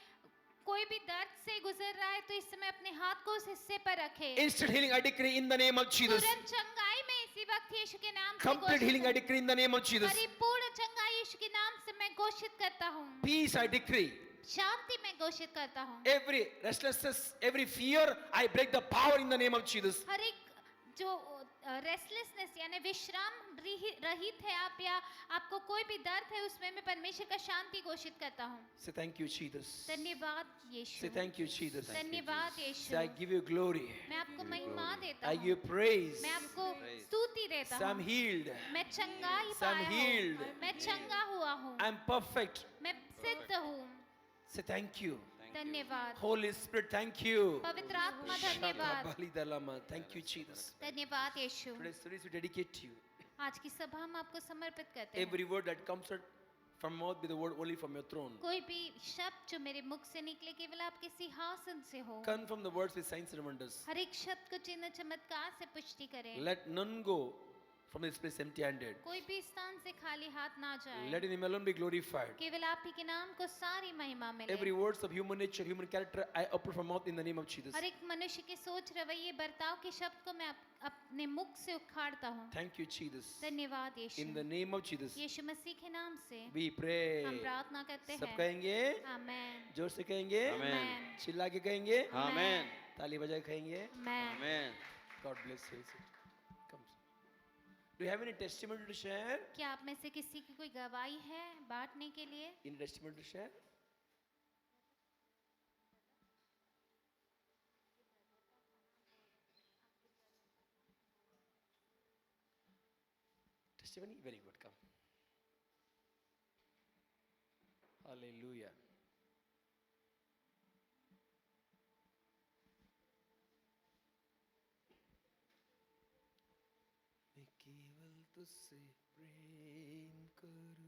कोई भी दर्द से गुजर रहा है तो इस समय अपने हाथ को उस हिस्से पर रखे। Instant healing I decree in the name of Jesus. तुरंत चंगाई में इसी वक्त यीशु के नाम से Complete healing I decree in the name of Jesus. परिपूर्ण चंगाई यीशु के नाम से मैं घोषित करता हूँ। Peace I decree. शांति मैं घोषित करता हूँ। Every restlessness, every fear, I break the power in the name of Jesus. हर एक जो रेस्टलेसनेस यानी विश्राम रहित है आप, या आपको कोई भी दर्द है, उसमें मैं परमेश्वर का शांति घोषित करता हूँ। Say thank you, Jesus. धन्यवाद Say Yeshu. thank you, Jesus. धन्यवाद Say I Yeshu. give you glory. मैं आपको महिमा देता I हूँ। give you praise. मैं आपको स्तुति देता Say I'm हूँ। healed. मैं चंगाई Say I'm पाया healed. हूँ। मैं चंगा हुआ हूँ। I'm perfect. मैं सिद्ध हूँ। Say thank you. धन्यवाद Holy Spirit, thank you. पवित्र आत्मा धन्यवाद। Shakabalidalama. Thank you, Jesus. धन्यवाद यीशु। Today's service we dedicate to you. आज की सभा हम आपको समर्पित करते हैं। Every word that comes out from mouth be the word only from your throne. कोई भी शब्द जो मेरे मुख से निकले केवल आपके सिंहासन से हो। Confirm the words with signs and wonders. हर एक शब्द को चिन्ह चमत्कार से पुष्टि करें। Let none go from this place empty-handed. कोई भी स्थान से खाली हाथ ना जाए। Let him alone be glorified. केवल आप ही के नाम को सारी महिमा मिले। Every words of human nature, human character, I uproot from mouth in the name of Jesus. हर एक मनुष्य के सोच रवैये बर्ताव के शब्द को मैं अपने मुख से उखाड़ता हूँ। Thank you, Jesus. धन्यवाद यीशु। In the name of Jesus, यीशु मसीह के नाम से we pray. हम प्रार्थना करते सब हैं। कहेंगे, आमेन। जोर से कहेंगे, Amen. चिल्ला के कहेंगे, Amen. ताली बजा के कहेंगे. आमेन। Amen. God bless you. Come. Do you have any testimony to share? क्या आप में से किसी की कोई गवाही है बांटने के लिए? Any testimony to share? Testimony? Very good. Come. Hallelujah. मैं केवल तुझसे प्रेम करूं।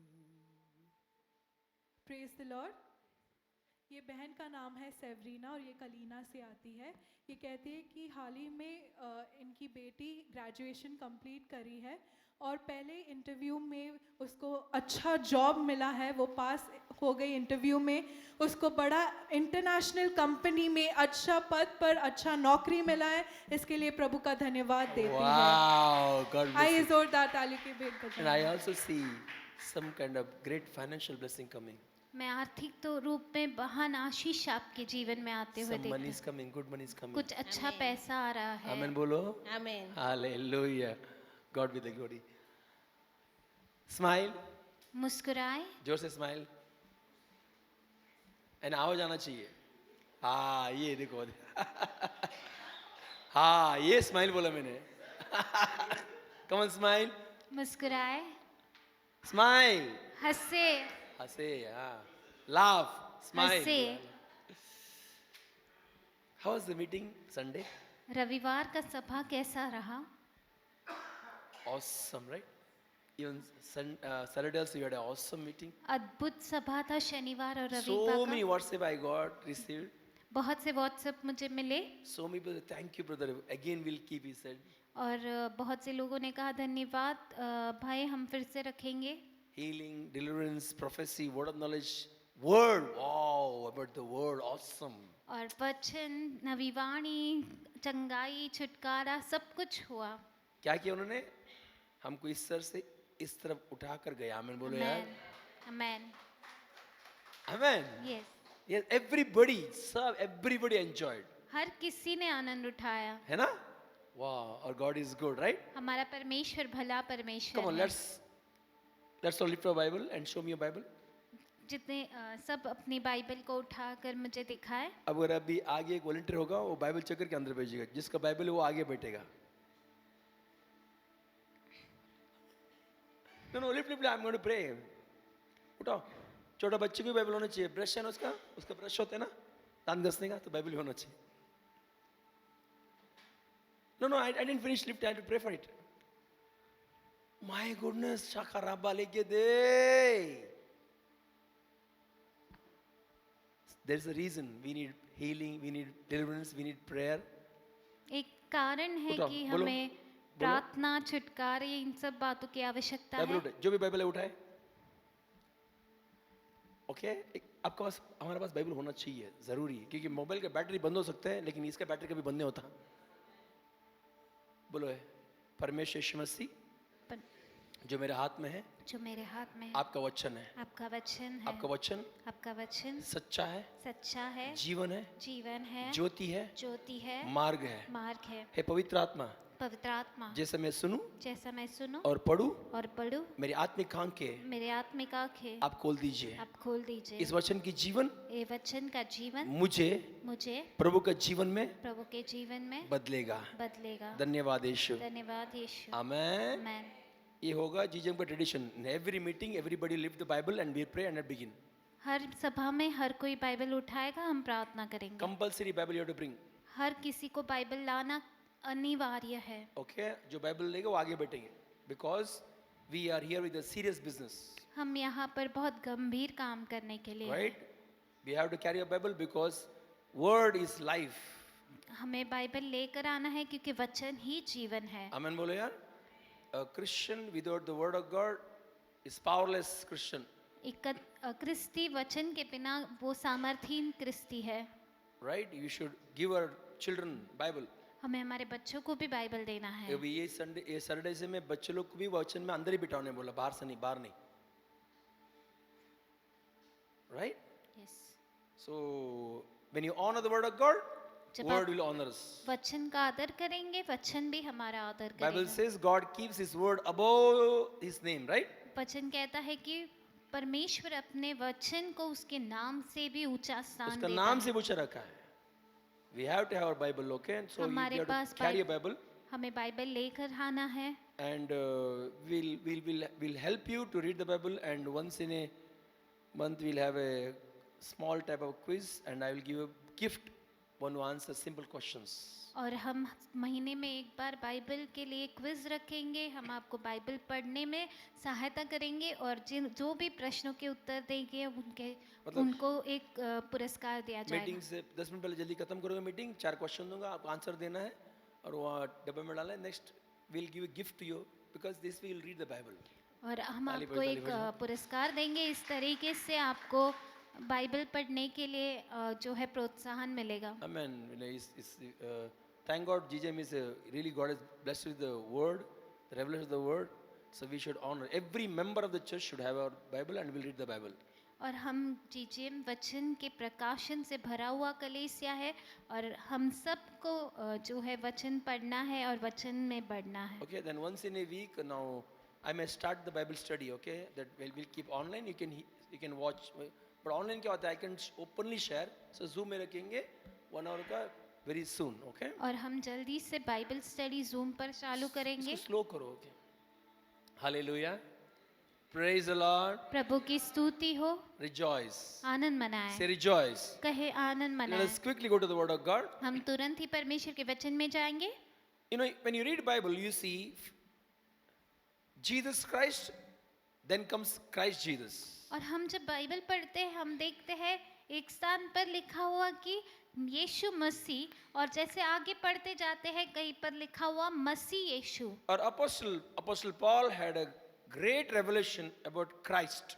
Praise the Lord. ये बहन का नाम है सेवरीना और ये कलीना से आती है। ये कहती है कि हाल ही में इनकी बेटी ग्रेजुएशन कंप्लीट करी है और पहले इंटरव्यू में उसको अच्छा जॉब मिला है, वो पास हो गई इंटरव्यू में, उसको बड़ा इंटरनेशनल कंपनी में अच्छा पद पर अच्छा नौकरी मिला है। इसके लिए प्रभु का धन्यवाद देती है। Wow, God bless आइए you. जोरदार ताली के भेंट And बजाएं। I also see some kind of great financial blessing coming. मैं आर्थिक तो रूप में महान आशीष आपके जीवन में आते हुए Some money is देखती coming, good money is हूँ। coming. कुछ अच्छा पैसा आ रहा है। Amen बोलो. Amen. Hallelujah. God be the glory. Smile. मुस्कुराए। जोर से smile. And आवाज आना चाहिए. हाँ ये देखो. हाँ ये smile बोला मैंने. Come on smile. मुस्कुराए। Smile. हंसे। हंसे हाँ. Laugh. Smile. हंसे। How was the meeting Sunday? रविवार का सभा कैसा रहा? Awesome, right? Even Saturday also you had an awesome meeting. अद्भुत सभा था शनिवार और So रविवार many का। WhatsApp I got received. बहुत से व्हाट्सएप मुझे मिले So many people, thank you brother. Again we'll keep, he said. और बहुत से लोगों ने कहा धन्यवाद भाई, हम फिर से रखेंगे। Healing, deliverance, prophecy, word of knowledge, word. Wow, about the word, awesome. और वचन, नवीवाणी, चंगाई, छुटकारा, सब कुछ हुआ। क्या किया उन्होंने? हमको इस सर से इस तरफ उठा कर गया। आमेन बोलो यार। आमेन। Amen. Yes. Yes, everybody served, everybody enjoyed. हर किसी ने आनंद उठाया। है ना? Wow, our God is good, right? हमारा परमेश्वर भला परमेश्वर Come on, है। let's all lift our Bible and show me your Bible. जितने सब अपनी बाइबल को उठाकर मुझे दिखाए। अब अगर अभी आगे एक वॉलंटियर होगा, वो बाइबल चेकर के अंदर भेजेगा। जिसका बाइबल है वो आगे बैठेगा। No, lift, I'm going to pray. उठाओ। छोटा बच्चे को भी बाइबल होना चाहिए। ब्रश है ना उसका ब्रश होता है ना दांत घसने का, तो बाइबल भी होना चाहिए। No, I didn't finish lift. I had to pray for it. My goodness, shakaraba leke de. There's a reason we need healing, we need deliverance, we need prayer. एक कारण है उठाओ, कि बोलो, हमें प्रार्थना, छुटकारे, इन सब बातों की आवश्यकता बाइबल है। उठाए, जो भी बाइबल है उठाए। ओके, आपके पास, हमारे पास बाइबल होना चाहिए, जरूरी है, क्योंकि मोबाइल का बैटरी बंद हो सकता है लेकिन इसका बैटरी कभी बंद नहीं होता। बोलो है, परमेश्वर यीशु मसीह जो मेरे हाथ में है जो मेरे हाथ में है, आपका वचन है। आपका वचन है, आपका वचन आपका वचन सच्चा है, सच्चा है, जीवन है, जीवन है, ज्योति है, ज्योति है, मार्ग है। मार्ग है। हे पवित्र आत्मा, पवित्र आत्मा, जैसे मैं सुनूं जैसा मैं सुनूं और पढ़ूं, और पढ़ूं, मेरी आत्मिक आंखें मेरे आत्मिक आंखें आप खोल दीजिए। आप खोल दीजिए। इस वचन की जीवन ये वचन का जीवन मुझे मुझे प्रभु के जीवन में प्रभु के जीवन में बदलेगा। बदलेगा। धन्यवाद यीशु। धन्यवाद यीशु। आमेन। आमेन। ये होगा जीजीएम का tradition. Every meeting everybody lift the Bible and we pray and begin. हर सभा में हर कोई बाइबल उठाएगा, हम प्रार्थना करेंगे। Compulsory Bible you have to bring. हर किसी को बाइबल लाना अनिवार्य है। ओके, जो बाइबल लेगा वो आगे बैठेंगे, because we are here with a serious business, हम यहाँ पर बहुत गंभीर काम करने के लिए हैं। Right? We have to carry a Bible because word is life. हमें बाइबल लेकर आना है क्योंकि वचन ही जीवन है। आमेन बोलो यार। A Christian without the word of God is powerless Christian. एक क्रिस्ती वचन के बिना वो सामर्थहीन क्रिस्ती है। Right? You should give our children Bible. हमें हमारे बच्चों को भी बाइबल देना है। अभी ये सैटरडे से मैं बच्चे लोग को भी वचन में अंदर ही बिठाने बोला, बाहर से नहीं, बाहर नहीं। Right? Yes. So when you honor the word of God, जब word आप will honor us. वचन का आदर करेंगे, वचन भी हमारा आदर Bible करेगा। says God keeps His word above His name, right? वचन कहता है कि परमेश्वर अपने वचन को उसके नाम से भी ऊंचा स्थान उसका देता नाम है। से पूछा रखा है। We have to have our Bible, okay? And so you हमारे have pass to carry a Bible, हमें बाइबल लेकर आना है and we'll help you to read the Bible. And once in a month we'll have a small type of quiz, and I will give a gift one who answers simple questions. और हम महीने में एक बार बाइबल के लिए क्विज रखेंगे। हम आपको बाइबल पढ़ने में सहायता करेंगे और जिन जो भी प्रश्नों के उत्तर देंगे उनको एक पुरस्कार दिया मीटिंग जाएगा। से 10 मिनट पहले जल्दी खत्म करोगे मीटिंग, 4 क्वेश्चन दूंगा, आपको आंसर देना है और वहाँ डब्बे में डालना है। Next will give a gift to you because this will read the Bible. और हम ताली आपको बजाओ, एक ताली बजाओ। पुरस्कार देंगे। इस तरीके से आपको बाइबल पढ़ने के लिए जो है प्रोत्साहन मिलेगा। Amen. Thank God, GGM is really God is blessed with the word, the revelation of the word. So we should honor. Every member of the church should have our Bible and will read the Bible. और हम जीजीएम वचन के प्रकाशन से भरा हुआ कलीसिया है और हम सबको जो है वचन पढ़ना है और वचन में बढ़ना है। Okay, then once in a week now I may start the Bible study. Okay, that we'll keep online. You can watch. But online क्या होता है? I can openly share. So Zoom में रखेंगे 1 hour का very soon. Okay. और हम जल्दी से बाइबल स्टडी जूम पर चालू करेंगे। इसको slow करो. Okay. Hallelujah. Praise the Lord. प्रभु की स्तुति हो। Rejoice. आनंद मनाएं। Say rejoice. कहे आनंद Let मनाएं। us quickly go to the Word of God. हम तुरंत ही परमेश्वर के वचन में जाएंगे। You know, when you read Bible, you see Jesus Christ, then comes Christ Jesus. और हम जब बाइबल पढ़ते हैं हम देखते हैं एक स्थान पर लिखा हुआ कि यीशु मसीह और जैसे आगे पढ़ते जाते हैं कहीं पर लिखा हुआ मसीह यीशु। Our Apostle Paul had a great revelation about Christ.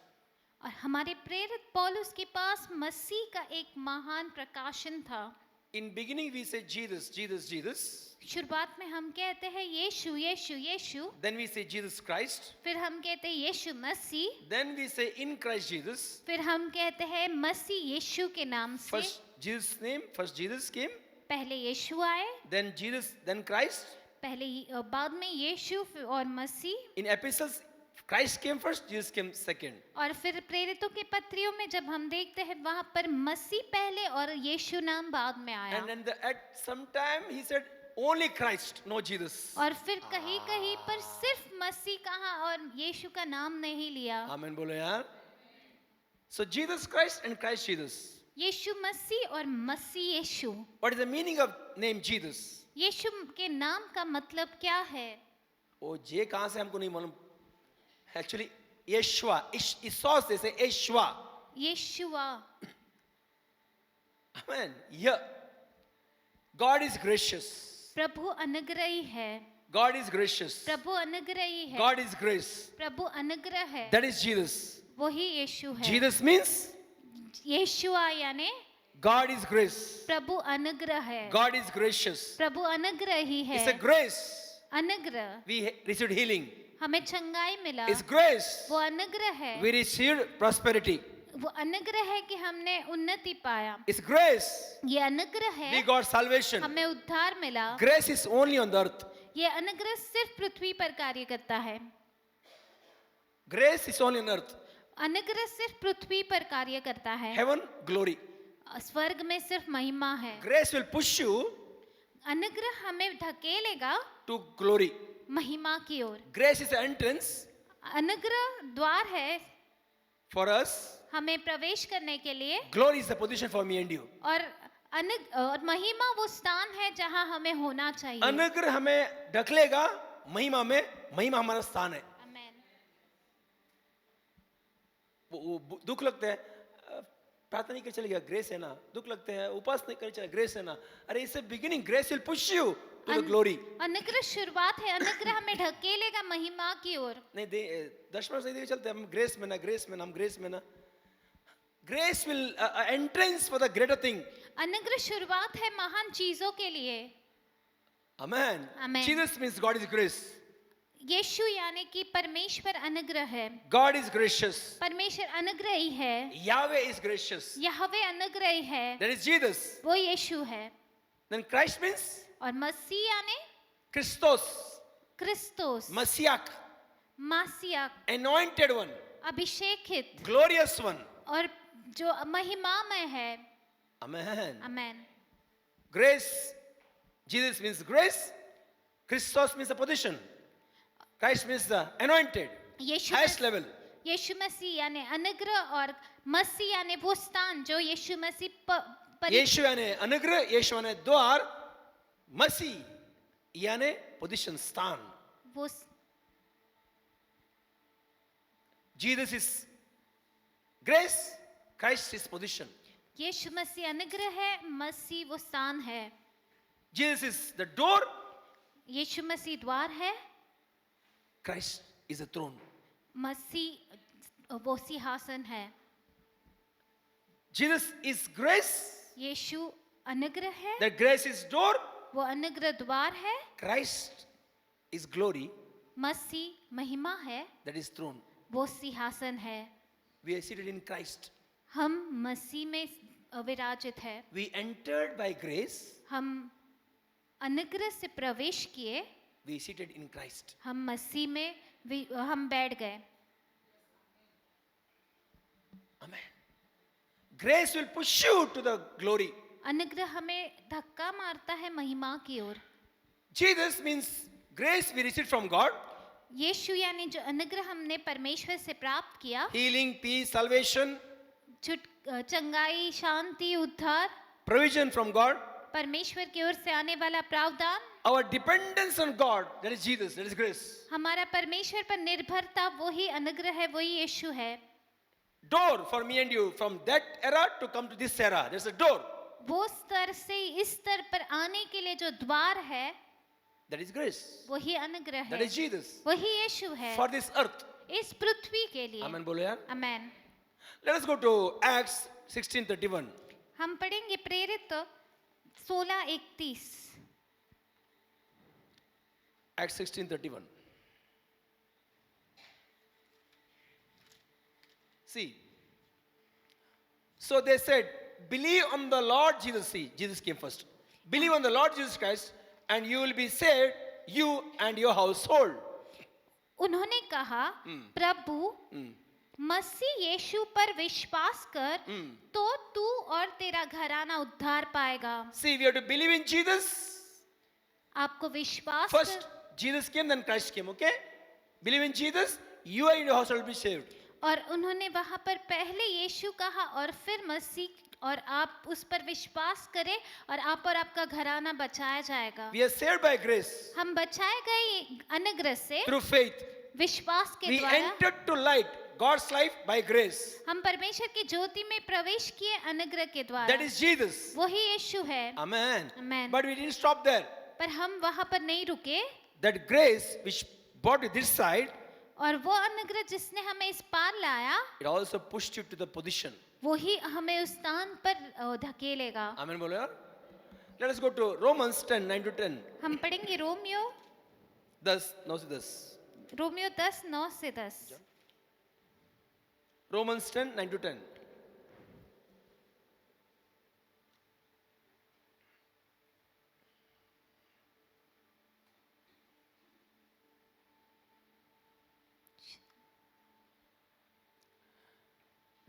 और हमारे प्रेरित पौलुस के पास मसीह का एक महान प्रकाशन था। In beginning we say Jesus, Jesus, Jesus. शुरुआत में हम कहते हैं यीशु यीशु यीशु। Then we say Jesus Christ. फिर हम कहते हैं यीशु मसीह। Then we say in Christ Jesus. फिर हम कहते हैं मसीह यीशु के नाम से। First Jesus' name, first Jesus came. पहले यीशु आए, Then Jesus, then Christ. पहले बाद में यीशु और मसीह। In epistles, Christ came first, Jesus came second. और फिर प्रेरितों के पत्रियों में जब हम देखते हैं वहां पर मसीह पहले और यीशु नाम बाद में आया। And then at some time he said only Christ, no Jesus. और फिर कहीं कहीं पर सिर्फ मसीह कहा और यीशु का नाम नहीं लिया। Amen बोलो यार. So Jesus Christ and Christ Jesus. यीशु मसीह और मसीह यीशु। What is the meaning of name Jesus? यीशु के नाम का मतलब क्या है? वो जे कहाँ से हमको नहीं मालूम. Actually, Yeshua, Isos they say Yeshua. यीशुआ। Amen. Yeah. God is gracious. प्रभु अनुग्रही है। God is gracious. प्रभु अनुग्रही है। God is grace. प्रभु अनुग्रह है। That is Jesus. वही यीशु है। Jesus means यीशुआ यानी God is grace. प्रभु अनुग्रह है। God is gracious. प्रभु अनुग्रही है। It's a grace. अनुग्रह। We received healing. हमें चंगाई मिला, It's grace. वो अनुग्रह है। We received prosperity. वो अनुग्रह है कि हमने उन्नति पाया। It's grace. ये अनुग्रह We है, got salvation. हमें उद्धार मिला। Grace is only on the earth. ये अनुग्रह सिर्फ पृथ्वी पर कार्य करता है। Grace is only on earth. अनुग्रह सिर्फ पृथ्वी पर कार्य करता है। Heaven, glory. स्वर्ग में सिर्फ महिमा है। Grace will push you अनुग्रह हमें धकेलेगा to glory. महिमा की ओर। Grace is the entrance अनुग्रह द्वार है for us. हमें प्रवेश करने के लिए, Glory is the position for me and you. और महिमा वो स्थान है जहां हमें होना चाहिए। अनुग्रह हमें ढकलेगा महिमा में, महिमा हमारा स्थान है। आमेन। वो दुख लगता है, प्रार्थना नहीं कर चलेगा, ग्रेस है ना। दुख लगते हैं, उपास नहीं कर चलेगा, ग्रेस है ना। अरे it's beginning, grace will push you to the glory. अनुग्रह शुरुआत है, अनुग्रह हमें ढकेलेगा महिमा की ओर। नहीं दे 10 मिनट से चलते हैं, हम ग्रेस में ना, ग्रेस में ना, हम ग्रेस में ना। Grace will entrance for the greater thing. अनुग्रह शुरुआत है महान चीजों के लिए। Amen. Amen. Jesus means God is grace. यीशु यानी कि परमेश्वर अनुग्रह है। God is gracious. परमेश्वर अनुग्रही है। Yahweh is gracious. यहोवे अनुग्रही है। That is Jesus. वो यीशु है। देन क्राइस्ट मींस और मसीह यानी क्रिस्तोस, क्रिस्तोस, मसीह, मासिया, anointed one, अभिषेकित glorious one. और जो महिमामय है। Amen. Amen. Grace, Jesus means grace. Christos means the position. Christ means the anointed, Yeshu highest level. यीशु मसीह यानी अनुग्रह और मसीह यानी वो स्थान जो यीशु मसीह यीशु यानी अनुग्रह, यीशु यानी द्वार, मसीह यानी पोजीशन, स्थान। वो Jesus is grace, Christ is position. यीशु मसीह अनुग्रह है, मसीह वो स्थान है। Jesus is the door, यीशु मसीह द्वार है, Christ is the throne. मसीह वो सिंहासन है। Jesus is grace, यीशु अनुग्रह है, that grace is door, वो अनुग्रह द्वार है। Christ is glory, मसीह महिमा है, that is throne. वो सिंहासन है। We are seated in Christ. हम मसीह में विराजित है। We entered by grace, हम अनुग्रह से प्रवेश किए, we seated in Christ. हम मसीह में हम बैठ गए। Amen. Grace will push you to the glory. अनुग्रह हमें धक्का मारता है महिमा की ओर। Jesus means grace we received from God. यीशु यानी जो अनुग्रह हमने परमेश्वर से प्राप्त किया, Healing, peace, salvation, चंगाई, शांति, उद्धार, provision from God. परमेश्वर की ओर से आने वाला प्रावधान। Our dependence on God, that is Jesus, that is grace. हमारा परमेश्वर पर निर्भरता वही अनुग्रह है, वही यीशु है। Door for me and you, from that era to come to this era. There's a door. वो स्तर से इस स्तर पर आने के लिए जो द्वार है, That is grace. वही अनुग्रह That है, is Jesus. वही यीशु है For this earth. इस पृथ्वी के लिए। Amen बोलो यार. आमेन। Let us go to Acts 16:31. हम पढ़ेंगे प्रेरित 16:31। Acts 16:31. See. So they said, believe on the Lord Jesus. See, Jesus came first. Believe on the Lord Jesus Christ and you will be saved, you and your household. उन्होंने कहा, प्रभु मसीह यीशु पर विश्वास कर, तो तू और तेरा घराना उद्धार पाएगा। See, we have to believe in Jesus. आपको विश्वास First, Jesus came, then Christ came, okay? Believe in Jesus, you and your household will be saved. और उन्होंने वहां पर पहले यीशु कहा और फिर मसीह, और आप उस पर विश्वास करें और आप और आपका घराना बचाया जाएगा। We are saved by grace, हम बचाए गए अनुग्रह से, through faith. विश्वास के We द्वारा। entered to light, God's life by grace. हम परमेश्वर की ज्योति में प्रवेश किए अनुग्रह के द्वारा। That is Jesus. वही यीशु है। Amen. Amen. But we didn't stop there. पर हम वहां पर नहीं रुके, That grace which brought you this side, और वो अनुग्रह जिसने हमें इस पार लाया, it also pushed you to the position. वही हमें उस स्थान पर धकेलेगा। Amen बोलो यार. Let us go to Romans 10:9-10. हम पढ़ेंगे रोमियो 10, 9 से 10. रोमियो 10 9 से 10। Romans 10 9 to 10.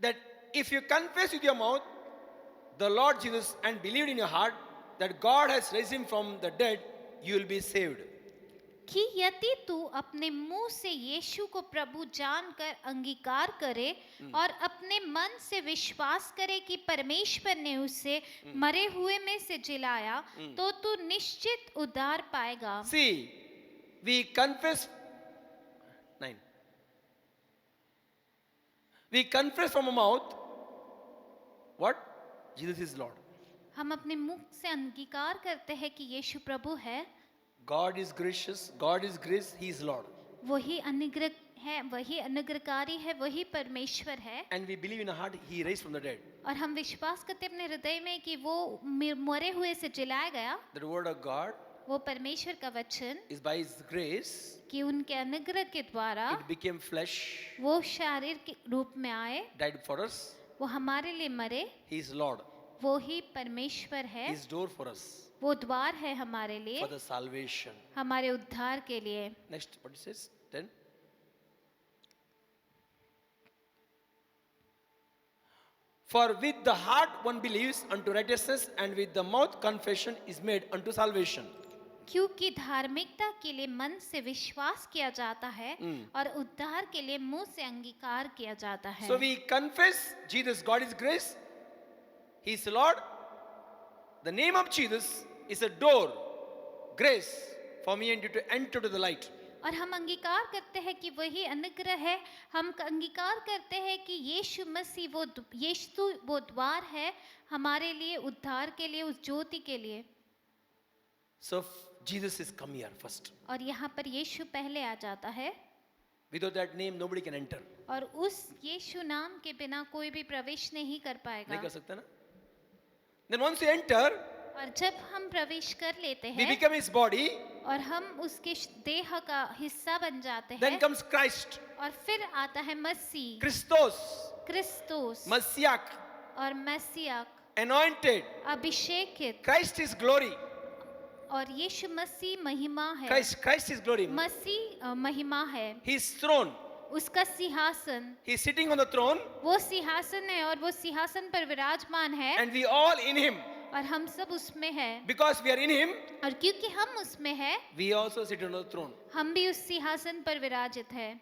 That if you confess with your mouth the Lord Jesus and believe in your heart that God has raised him from the dead, you will be saved. कि यदि तू अपने मुंह से यीशु को प्रभु जानकर अंगीकार करे और अपने मन से विश्वास करे कि परमेश्वर ने उसे मरे हुए में से जिलाया, तो तू निश्चित उद्धार पाएगा। See, we confess 9. We confess from our mouth what? Jesus is Lord. हम अपने मुख से अंगीकार करते हैं कि यीशु प्रभु है, God is gracious, God is grace, he is Lord. वही अनुग्रह है, वही अनुग्रहकारी है, वही परमेश्वर है। And we believe in our heart he raised from the dead. और हम विश्वास करते हैं अपने हृदय में कि वो मरे हुए से जिलाया गया। The word of God वो परमेश्वर का वचन is by his grace, कि उनके अनुग्रह के द्वारा it became flesh, वो शारीर के रूप में आए, died for us, वो हमारे लिए मरे, he is Lord, वो ही परमेश्वर he है, is door for us, वो द्वार है हमारे लिए, for the salvation. हमारे उद्धार के लिए। Next, what it says? 10. For with the heart one believes unto righteousness, and with the mouth confession is made unto salvation. क्योंकि धार्मिकता के लिए मन से विश्वास किया जाता है और उद्धार के लिए मुंह से अंगीकार किया जाता है। So we confess Jesus, God is grace, he is Lord. The name of Jesus is a door, grace for me and you to enter to the light. और हम अंगीकार करते हैं कि वही अनुग्रह है। हम अंगीकार करते हैं कि यीशु मसीह यीशु वो द्वार है हमारे लिए, उद्धार के लिए, उस ज्योति के लिए। So Jesus is come here first. और यहाँ पर यीशु पहले आ जाता है। Without that name nobody can enter. और उस यीशु नाम के बिना कोई भी प्रवेश नहीं कर नहीं पाएगा। कर सकता ना? Then once you enter, और जब हम प्रवेश कर लेते we हैं become his body. और हम उसके देह का हिस्सा बन जाते Then हैं, comes Christ, और फिर आता है मसीह, Christos, क्रिस्तोस Messiah, और मसीह, anointed. अभिषेकित। Christ is glory. और यीशु मसीह महिमा है। Christ is glory. मसीह महिमा है। His throne. उसका सिंहासन, He is sitting on the throne, वो सिंहासन है और वो सिंहासन पर विराजमान है, and we all in him. और हम सब उसमें हैं। Because we are in him, और क्योंकि हम उसमें हैं, we also sit on the throne. हम भी उस सिंहासन पर विराजित हैं।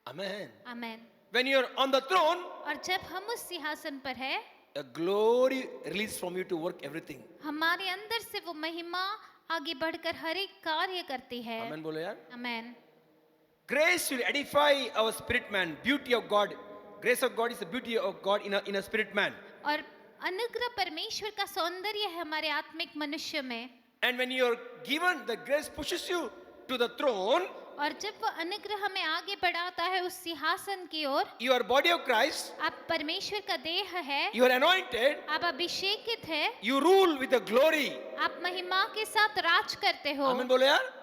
Amen. Amen. When you are on the throne, और जब हम उस सिंहासन पर हैं, a glory released from you to work everything. हमारे अंदर से वो महिमा आगे बढ़कर हर एक कार्य करती है। Amen बोलो यार. आमेन। Grace will edify our spirit man. Beauty of God. Grace of God is the beauty of God in a spirit man. और अनुग्रह परमेश्वर का सौंदर्य है हमारे आत्मिक मनुष्य में। And when you are given, the grace pushes you to the throne. और जब वो अनुग्रह हमें आगे बढ़ाता है उस सिंहासन की ओर, You are body of Christ. आप परमेश्वर का देह है, You are anointed. आप अभिषेकित है, You rule with the glory. आप महिमा के साथ राज करते हो। Amen बोलो यार.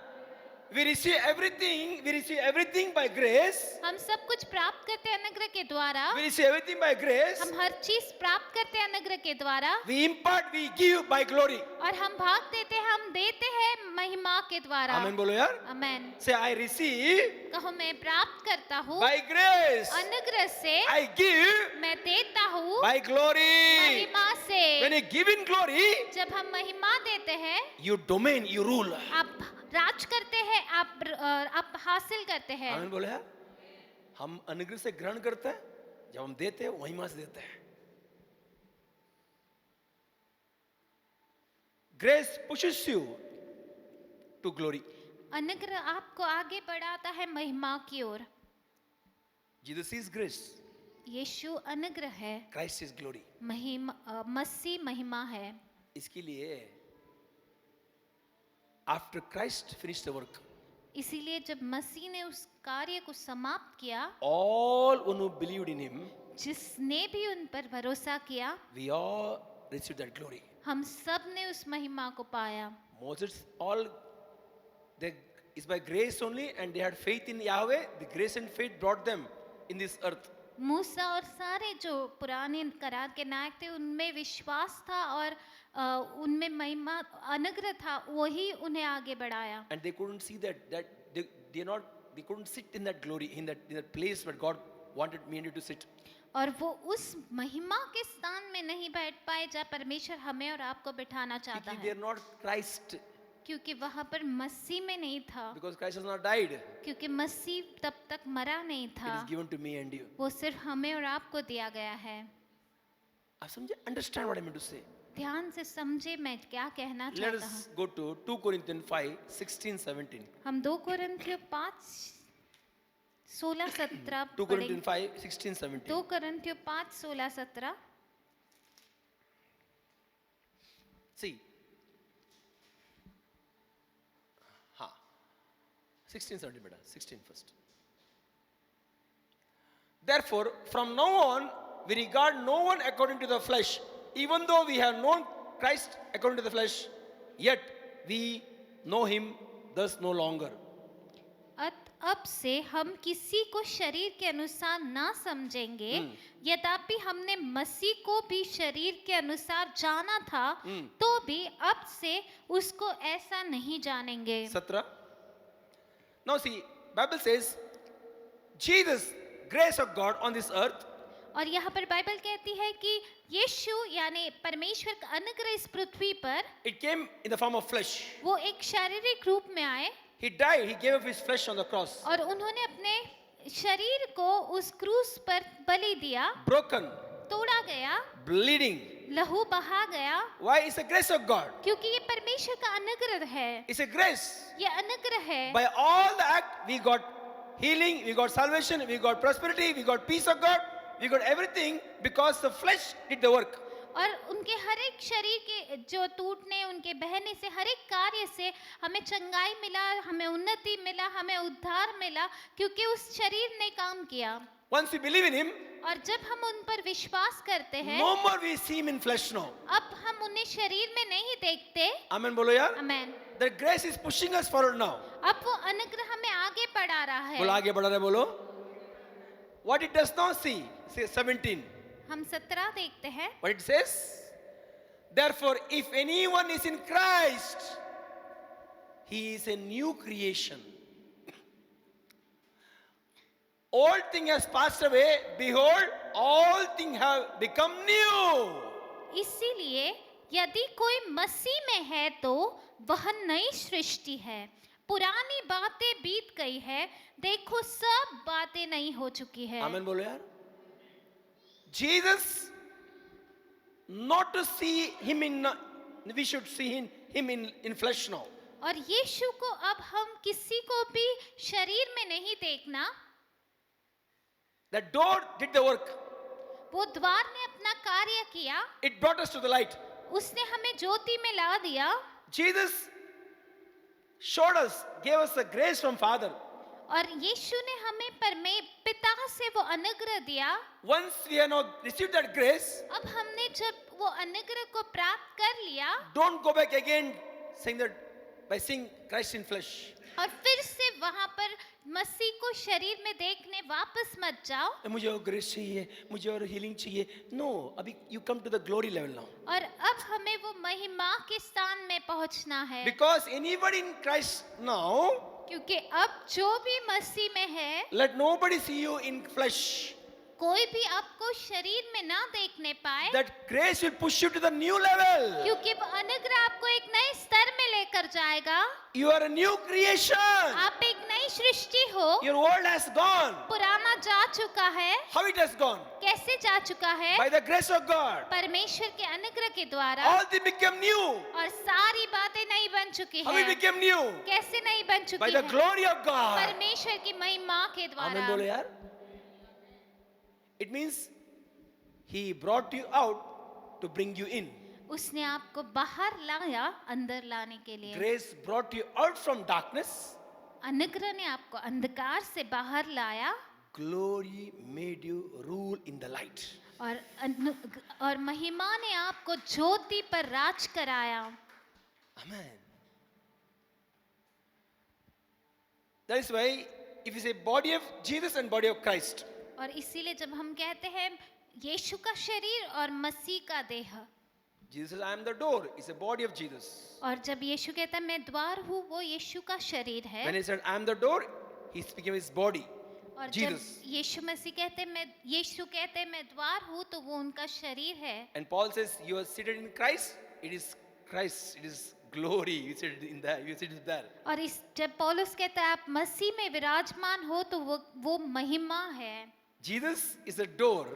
We receive everything by grace. हम सब कुछ प्राप्त करते हैं अनुग्रह के द्वारा। We receive everything by grace. हम हर चीज प्राप्त करते हैं अनुग्रह के द्वारा। We impart, we give by glory. और हम भाग देते हैं, हम देते हैं महिमा के द्वारा। Amen बोलो यार. आमेन। Say I receive कहो मैं प्राप्त करता हूँ by grace. अनुग्रह से, I give मैं देता हूँ by glory. महिमा से। When you give in glory, जब हम महिमा देते हैं, you domain, you rule. आप राज करते हैं, आप हासिल करते हैं। आमीन बोले यार. हम अनुग्रह से ग्रहण करते हैं, जब हम देते हैं महिमा से देते हैं. Grace pushes you to glory. अनुग्रह आपको आगे बढ़ाता है महिमा की ओर। Jesus is grace. यीशु अनुग्रह है, Christ is glory. मसीह महिमा है। इसके लिए after Christ finished the work, इसीलिए जब मसीह ने उस कार्य को समाप्त किया, all one who believed in him, जिसने भी उन पर भरोसा किया, we all received that glory. हम सब ने उस महिमा को पाया। Moses, all the is by grace only, and they had faith in Yahweh. The grace and faith brought them in this earth. मूसा और सारे जो पुराने करार के नायक थे उनमें विश्वास था और उनमें महिमा अनुग्रह था, वही उन्हें आगे बढ़ाया. And they couldn't see that they couldn't sit in that glory, in that place where God wanted me and you to sit. और वो उस महिमा के स्थान में नहीं बैठ पाए जहाँ परमेश्वर हमें और आपको बिठाना चाहता Because they है, are not Christ, क्योंकि वहाँ पर मसीह में नहीं था, because Christ has not died. क्योंकि मसीह तब तक मरा नहीं It था. is given to me and you. वो सिर्फ हमें और आपको दिया गया है. आप समझे? Understand what I mean to say. ध्यान से समझे मैं क्या कहना Let चाहता us हूँ. go to 2 Corinthians 5, 16, 17. हम 2 कोरिन्थियों 5 16 17 2 पढ़ेंगे. Corinthians 5, 16, 17. 2 कोरिन्थियों 5 16 17. See. हाँ. 16, 17 बेटा. 16 first. Therefore, from now on, we regard no one according to the flesh. Even though we have known Christ according to the flesh, yet we know him thus no longer. अब से हम किसी को शरीर के अनुसार ना समझेंगे, यद्यपि हमने मसीह को भी शरीर के अनुसार जाना था, तो भी अब से उसको ऐसा नहीं जानेंगे. 17. Now see, Bible says, Jesus, grace of God on this earth, और यहाँ पर बाइबल कहती है कि यीशु यानी परमेश्वर का अनुग्रह इस पृथ्वी पर it came in the form of flesh. वो एक शारीरिक रूप में आए He died, he gave up his flesh on the cross. और उन्होंने अपने शरीर को उस क्रूस पर बलि दिया, Broken, तोड़ा गया, bleeding. लहू बहा गया, Why? It's a grace of God. क्योंकि ये परमेश्वर का अनुग्रह है. It's a grace. ये अनुग्रह है. By all the act, we got healing, we got salvation, we got prosperity, we got peace of God, we got everything because the flesh did the work. और उनके हर एक शरीर के जो टूटने, उनके बहने से, हर एक कार्य से हमें चंगाई मिला, हमें उन्नति मिला, हमें उद्धार मिला, क्योंकि उस शरीर ने काम किया. Once we believe in him, और जब हम उन पर विश्वास करते हैं, no more we see him in flesh now. अब हम उन्हें शरीर में नहीं देखते. Amen बोलो यार. आमेन. The grace is pushing us forward now. अब वो अनुग्रह हमें आगे बढ़ा रहा है. बोलो आगे बढ़ा रहे बोलो. What it does not see. Say 17. हम 17 देखते हैं. What it says? Therefore, if anyone is in Christ, he is a new creation. Old thing has passed away. Behold, all things have become new. इसीलिए यदि कोई मसीह में है तो वह नई सृष्टि है, पुरानी बातें बीत गई है, देखो सब बातें नई हो चुकी है. Amen बोलो यार. Jesus, not to see him in, we should see him in flesh now. और यीशु को अब हम किसी को भी शरीर में नहीं देखना. That door did the work. वो द्वार ने अपना कार्य किया, It brought us to the light. उसने हमें ज्योति में ला दिया. Jesus showed us, gave us a grace from Father. और यीशु ने हमें पिता से वो अनुग्रह दिया. Once we have now received that grace, अब हमने जब वो अनुग्रह को प्राप्त कर लिया, don't go back again saying that by seeing Christ in flesh. और फिर से वहां पर मसीह को शरीर में देखने वापस मत जाओ. मुझे और ग्रेस चाहिए, मुझे और हीलिंग चाहिए. No, अभी you come to the glory level now. और अब हमें वो महिमा के स्थान में पहुंचना है. Because anybody in Christ now, क्योंकि अब जो भी मसीह में है, let nobody see you in flesh. कोई भी आपको शरीर में ना देखने पाए. That grace will push you to the new level. क्योंकि वो अनुग्रह आपको एक नए स्तर में लेकर जाएगा. You are a new creation. आप एक नई सृष्टि हो. Your world has gone. पुराना जा चुका है. How it has gone? कैसे जा चुका है? By the grace of God. परमेश्वर के अनुग्रह के द्वारा. All things become new. और सारी बातें नई बन चुकी How it है. became new? कैसे नई बन By चुकी the है? glory of God. परमेश्वर की महिमा के Amen बोलो द्वारा. यार. It means He brought you out to bring you in. उसने आपको बाहर लाया अंदर लाने के लिए. Grace बrought you out from darkness. अनुग्रह ने आपको अंधकार से बाहर लाया. Glory made you rule in the light. और महिमा ने आपको ज्योति पर राज कराया. Amen. That is why if you say body of Jesus and body of Christ, और इसीलिए जब हम कहते हैं यीशु का शरीर और मसीह का देह, Jesus says, I am the door, is a body of Jesus. और जब यीशु कहता है मैं द्वार हूँ, वो यीशु का शरीर है। When he said, I am the door, he speaking of his body, और Jesus. जब यीशु मसीह कहते हैं मैं द्वार हूँ, तो वो उनका शरीर है। And Paul says, you are seated in Christ, it is Christ, it is glory, you sit in there, you sit there. और इस जब पौलुस कहता है आप मसीह में विराजमान हो, तो वो महिमा है। Jesus is a door,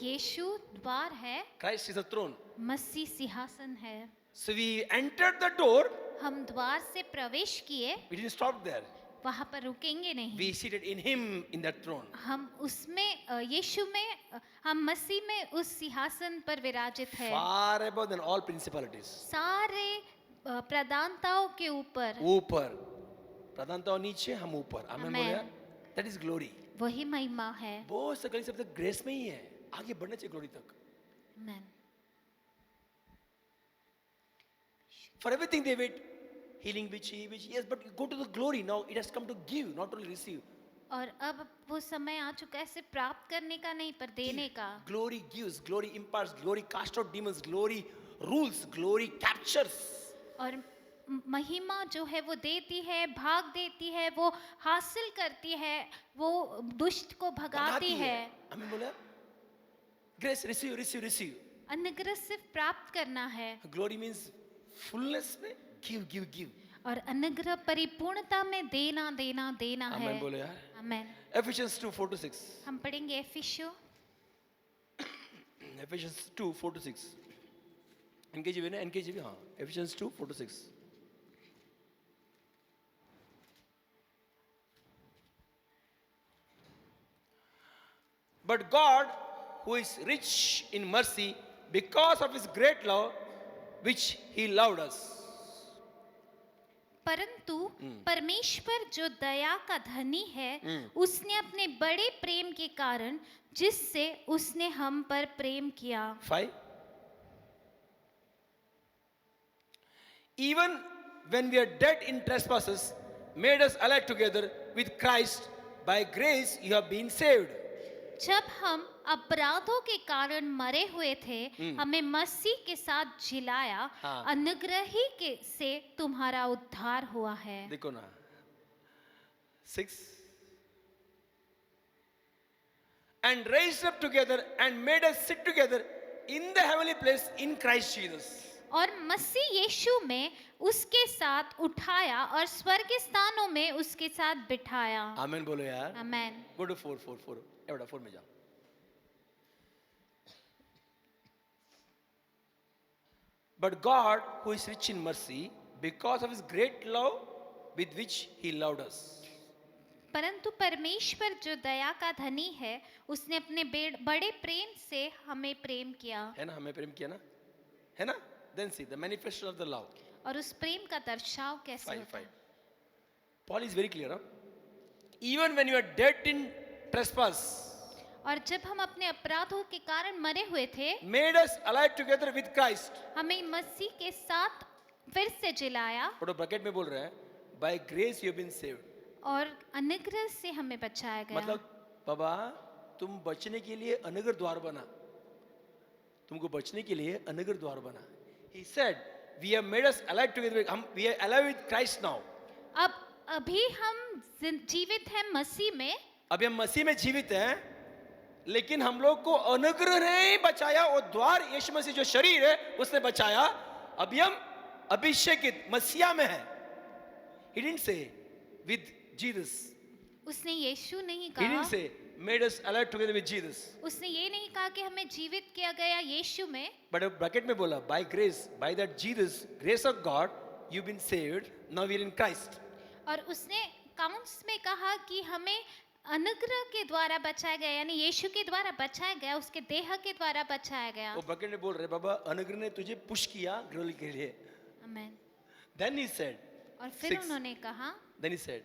यीशु द्वार है, Christ is a throne. मसीह सिंहासन है। So we entered the door, हम द्वार से प्रवेश किए, we didn't stop there. वहां पर रुकेंगे नहीं। We seated in him in that throne. हम उसमें यीशु में, हम मसीह में उस सिंहासन पर विराजित है, Far above than all principalities. सारे प्रधानताओं के ऊपर। ऊपर प्रधानता नीचे, हम ऊपर। आमेन Amen. बोले यार? That is glory. वही महिमा है। बहुत से कली सब तक ग्रेस में ही है, आगे बढ़ने चाहिए ग्लोरी तक। Amen. For everything they wait, healing which yes, but go to the glory now. It has come to give, not only receive. और अब वो समय आ चुका है सिर्फ प्राप्त करने का नहीं, पर देने का। Glory gives, glory imparts, glory casts out demons, glory rules, glory captures. और महिमा जो है वो देती है, भाग देती है, वो हासिल करती है, वो दुष्ट को भगाती है। हमें बोला ग्रेस रिसीव रिसीव रिसीव। अनुग्रह सिर्फ प्राप्त करना है, ग्लोरी मींस फुलनेस में गिव गिव गिव। और अनुग्रह परिपूर्णता में देना देना देना है। आमेन बोले यार। आमेन। Ephesians 2:4-6. हम पढ़ेंगे एफिसियों Ephesians 2:4-6. NKJV ना, NKJV हाँ, Ephesians 2:4-6. But God, who is rich in mercy, because of his great love, which he loved us. परंतु परमेश्वर जो दया का धनी है, उसने अपने बड़े प्रेम के कारण जिससे उसने हम पर प्रेम किया। 5. Even when we are dead in trespasses, made us alive together with Christ. By grace you have been saved. जब हम अपराधों के कारण मरे हुए थे, हमें मसीह के साथ जिलाया। हाँ। अनुग्रह ही के से तुम्हारा उद्धार हुआ है। देखो ना 6. And raised up together and made us sit together in the heavenly place in Christ Jesus. और मसीह यीशु में उसके साथ उठाया और स्वर्ग स्थानों में उसके साथ बिठाया। आमेन बोलो यार। आमेन। Go to 4 एवढा 4 में जाओ। But God, who is rich in mercy, because of his great love with which he loved us. परंतु परमेश्वर जो दया का धनी है, उसने अपने बड़े प्रेम से हमें प्रेम किया। है ना, हमें प्रेम किया ना, है ना? Then see the manifestation of the love. और उस प्रेम का दर्शाव कैसे 5. होता है? Paul is very clear. Huh? Even when you are dead in trespass, और जब हम अपने अपराधों के कारण मरे हुए थे, made us alive together with Christ. हमें मसीह के साथ फिर से जिलाया। और ब्रैकेट में बोल रहा है, by grace you have been saved. और अनुग्रह से हमें बचाया गया। मतलब बाबा तुम बचने के लिए अनुग्रह द्वार बना, तुमको बचने के लिए अनुग्रह द्वार बना। He said, we have made us alive together. We are alive with Christ now. अब अभी हम जीवित हैं मसीह में। अभी हम मसीह में जीवित हैं, लेकिन हम लोग को अनुग्रह ने ही बचाया। और द्वार यीशु मसीह जो शरीर है उसने बचाया। अभी हम अभिषेकित मसीहा में हैं। He didn't say with Jesus. उसने यीशु नहीं He कहा। didn't say made us alive together with Jesus. उसने ये नहीं कहा कि हमें जीवित किया गया यीशु में। But ब्रैकेट में बोला by grace, by that Jesus, grace of God, you've been saved. Now we're in Christ. और उसने काउंट्स में कहा कि हमें अनुग्रह के द्वारा बचाया गया, यानी यीशु के द्वारा बचाया गया, उसके देह के द्वारा बचाया गया। वो ब्रैकेट में बोल रहे बाबा अनुग्रह ने तुझे पुश किया ग्लोरी के लिए। आमेन। Then he said, और फिर 6. उन्होंने कहा, Then he said,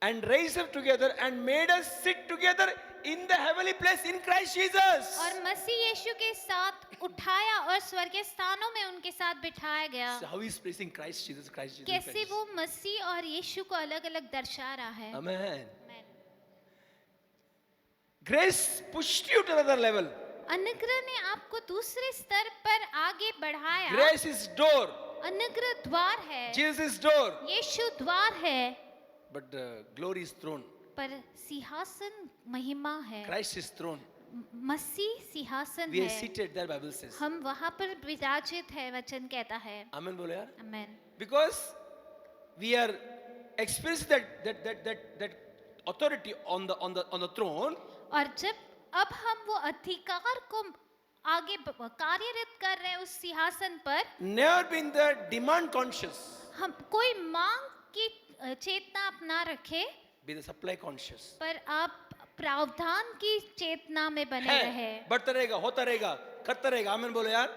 and raised us together and made us sit together in the heavenly place in Christ Jesus. और मसीह यीशु के साथ उठाया और स्वर्गीय स्थानों में उनके साथ बिठाया गया। So how is placing Christ Jesus, Christ Jesus? कैसे Christ. वो मसीह और यीशु को अलग अलग दर्शा रहा है। Amen. Amen. Grace pushed you to another level. अनुग्रह ने आपको दूसरे स्तर पर आगे बढ़ाया। Grace is door. अनुग्रह द्वार है, Jesus is door. यीशु द्वार है, But the glory is throne. पर सिंहासन महिमा है। Christ is throne. मसीह सिंहासन We are है, seated there, Bible says. हम वहाँ पर विराजित है, वचन कहता है। Amen बोलो यार. आमेन। Because we are experiencing that authority on the throne. और जब अब हम वो अधिकार को आगे कार्यरत कर रहे हैं उस सिंहासन पर, Never been the demand conscious. हम कोई मांग की चेतना अपना रखे, Be the supply conscious. पर आप प्रावधान की चेतना में बने रहे। है, बढ़ता रहेगा, होता रहेगा, करता रहेगा। आमीन बोलो यार.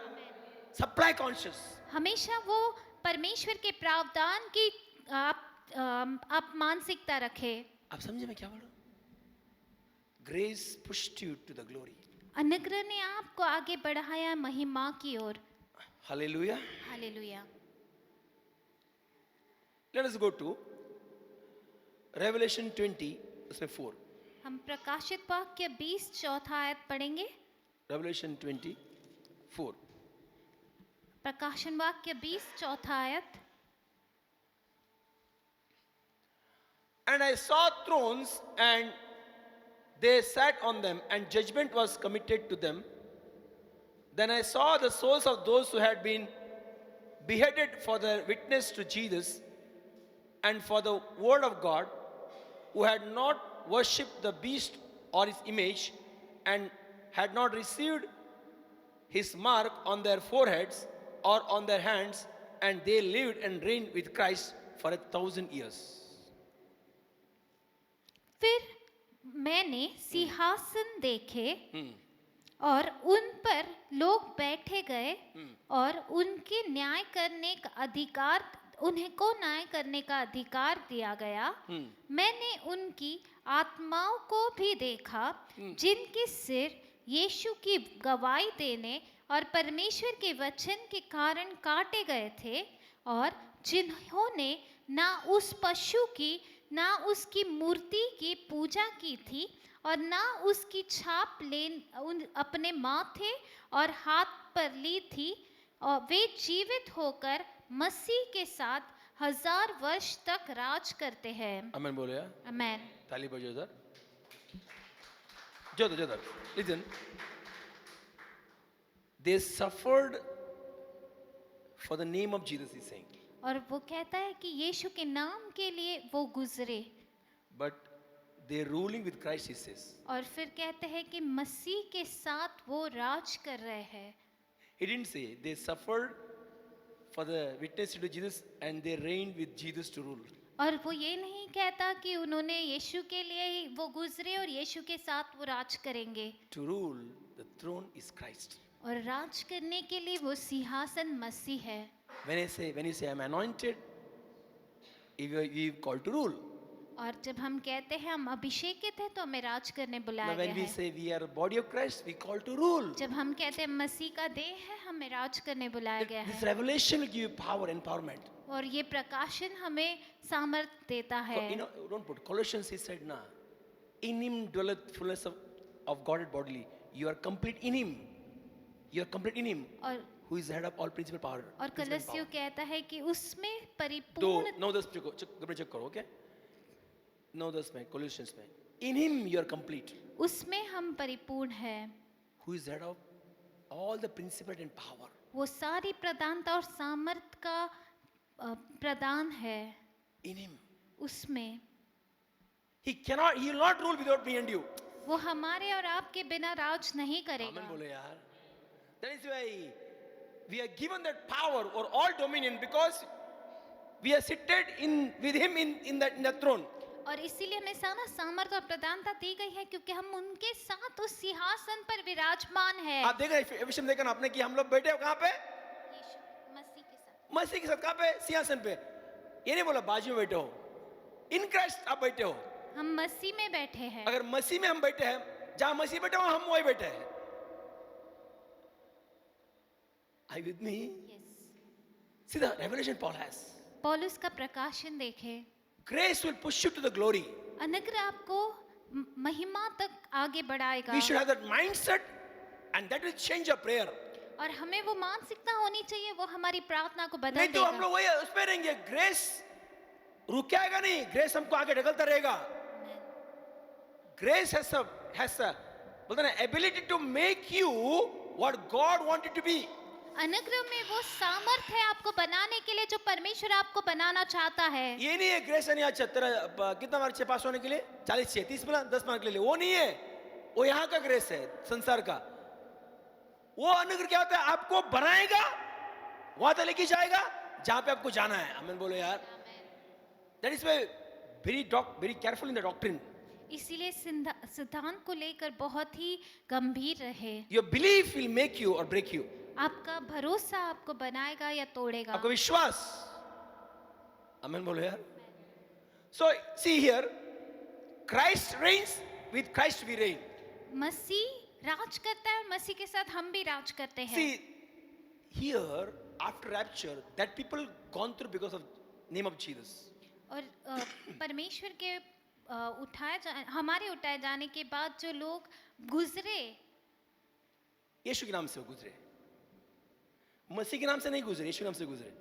Supply conscious. हमेशा वो परमेश्वर के प्रावधान की आप मानसिकता रखे। आप समझे मैं क्या बोल रहा हूँ? Grace pushed you to the glory. अनुग्रह ने आपको आगे बढ़ाया महिमा की ओर। Hallelujah. Hallelujah. Let us go to Revelation 20, उसमें 4. हम प्रकाशित वाक्य 20 चौथा आयत पढ़ेंगे। Revelation 20, 4. प्रकाशन वाक्य 20 चौथा आयत। And I saw thrones, and they sat on them, and judgment was committed to them. Then I saw the souls of those who had been beheaded for their witness to Jesus and for the word of God, who had not worshipped the beast or his image, and had not received his mark on their foreheads or on their hands, and they lived and reigned with Christ for 1,000 years. फिर मैंने सिंहासन देखे और उन पर लोग बैठे गए और उनके न्याय करने का अधिकार, उन्हें को न्याय करने का अधिकार दिया गया। मैंने उनकी आत्माओं को भी देखा जिनके सिर यीशु की गवाही देने और परमेश्वर के वचन के कारण काटे गए थे, और जिन्होंने ना उस पशु की ना उसकी मूर्ति की पूजा की थी और ना उसकी छाप अपने माथे और हाथ पर ली थी, और वे जीवित होकर मसीह के साथ 1000 वर्ष तक राज करते हैं। Amen बोलो यार. आमेन। ताली बजाओ इधर. जो listen. They suffered for the name of Jesus, he's saying. और वो कहता है कि यीशु के नाम के लिए वो गुजरे, But they're ruling with Christ, he says. और फिर कहते हैं कि मसीह के साथ वो राज कर रहे हैं। He didn't say they suffered for the witness to Jesus and they reigned with Jesus to rule. और वो ये नहीं कहता कि उन्होंने यीशु के लिए ही वो गुजरे और यीशु के साथ वो राज करेंगे। To rule, the throne is Christ. और राज करने के लिए वो सिंहासन मसीह है। When you say I'm anointed, you called to rule. और जब हम कहते हैं हम अभिषेकित हैं तो हमें राज करने बुलाया Now गया when we है। say we are a body of Christ, we call to rule. जब हम कहते हैं मसीह का देह है, हमें राज करने बुलाया गया This है। revelation will give you power, empowerment. और ये प्रकाशन हमें सामर्थ्य देता है। You know, don't put Colossians, he said, nah. In him dwelleth fullness of Godhead bodily. You are complete in him. You are complete in him. और Who is the head of all principal power. और कलस्सियों कहता है कि उसमें दो परिपूर्ण 9-10 चेक करो, okay? 9-10 में, Colossians में. In him you are complete. उसमें हम परिपूर्ण हैं। Who is the head of all the principality and power. वो सारी प्रधानता और सामर्थ का प्रदान है। In him. उसमें He will not rule without me and you. वो हमारे और आपके बिना राज नहीं करेगा। Amen बोलो यार. That is why we are given that power or all dominion because we are seated with him in the throne. और इसीलिए हमें सारा सामर्थ्य और प्रधानता दी गई है क्योंकि हम उनके साथ उस सिंहासन पर विराजमान है। आप देख रहे हैं विषय देखा ना आपने कि हम लोग बैठे हो कहाँ पे? मसीह के साथ। मसीह के साथ कहाँ पे? सिंहासन पे। ये नहीं बोला बाजू में बैठे हो, इन क्राइस्ट आप बैठे हो, हम मसीह में बैठे हैं। अगर मसीह में हम बैठे हैं, जहां मसीह बैठे हो हम वही बैठे हैं। Are you with me? Yes. See the revelation Paul has. पौलुस का प्रकाशन देखें। Grace will push you to the glory. अनुग्रह आपको महिमा तक आगे बढ़ाएगा। We should have that mindset, and that will change your prayer. और हमें वो मानसिकता होनी चाहिए, वो हमारी प्रार्थना को बदल नहीं तो हम देगा। लोग वही उसमें रहेंगे, ग्रेस रुकेगा नहीं, ग्रेस हमको आगे ढकलता रहेगा। ग्रेस has a बोलते ना ability to make you what God wanted to be. अनुग्रह में वो सामर्थ है आपको बनाने के लिए जो परमेश्वर आपको बनाना चाहता है। ये नहीं है ग्रेस नहीं अच्छा तेरा कितना मार्क चाहिए पास होने के लिए, 40 चाहिए, 30 मिला 10 मार्क ले ले, वो नहीं है। वो यहाँ का ग्रेस है, संसार का। वो अनुग्रह क्या होता है, आपको बनाएगा, वहां तक लेके जाएगा जहां पे आपको जाना है। आमीन बोलो यार। That is very careful in the doctrine. इसीलिए सिद्धांत को लेकर बहुत ही गंभीर रहे। Your belief will make you और ब्रेक यू। आपका भरोसा आपको बनाएगा या तोड़ेगा। आपका विश्वास। आमीन बोलो यार। So see here, Christ reigns, with Christ we reign. मसीह राज करता है और मसीह के साथ हम भी राज करते हैं। See, here after rapture, that people gone through because of name of Jesus. और परमेश्वर के हमारे उठाए जाने के बाद जो लोग गुजरे, यीशु के नाम से वो गुजरे, मसीह के नाम से नहीं गुजरे, यीशु के नाम से गुजरे।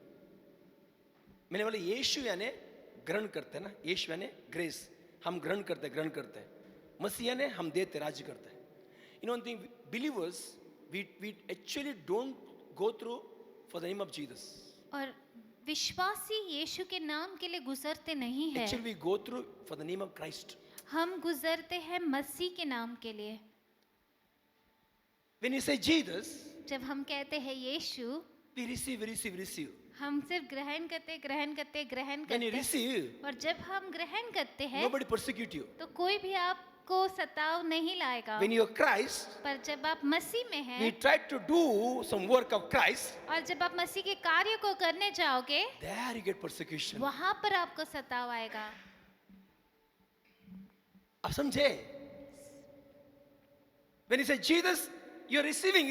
मैंने बोला यीशु यानी ग्रहण करते हैं ना, यीशु यानी ग्रेस, हम ग्रहण करते हैं। मसीह यानी हम देते, राज्य करते हैं। You know one thing, believers, we actually don't go through for the name of Jesus. और विश्वासी यीशु के नाम के लिए गुजरते नहीं है, Actually we go through for the name of Christ. हम गुजरते हैं मसीह के नाम के लिए। When you say Jesus, जब हम कहते हैं यीशु, we receive. हम सिर्फ ग्रहण करते When you हैं। receive, और जब हम ग्रहण करते हैं nobody persecute you. तो कोई भी आपको सताव नहीं लाएगा। When you are Christ, पर जब आप मसीह में we हैं try to do some work of Christ, और जब आप मसीह के कार्य को करने जाओगे, there you get persecution. वहां पर आपको सताव आएगा। आप समझे? When you say Jesus, you are receiving.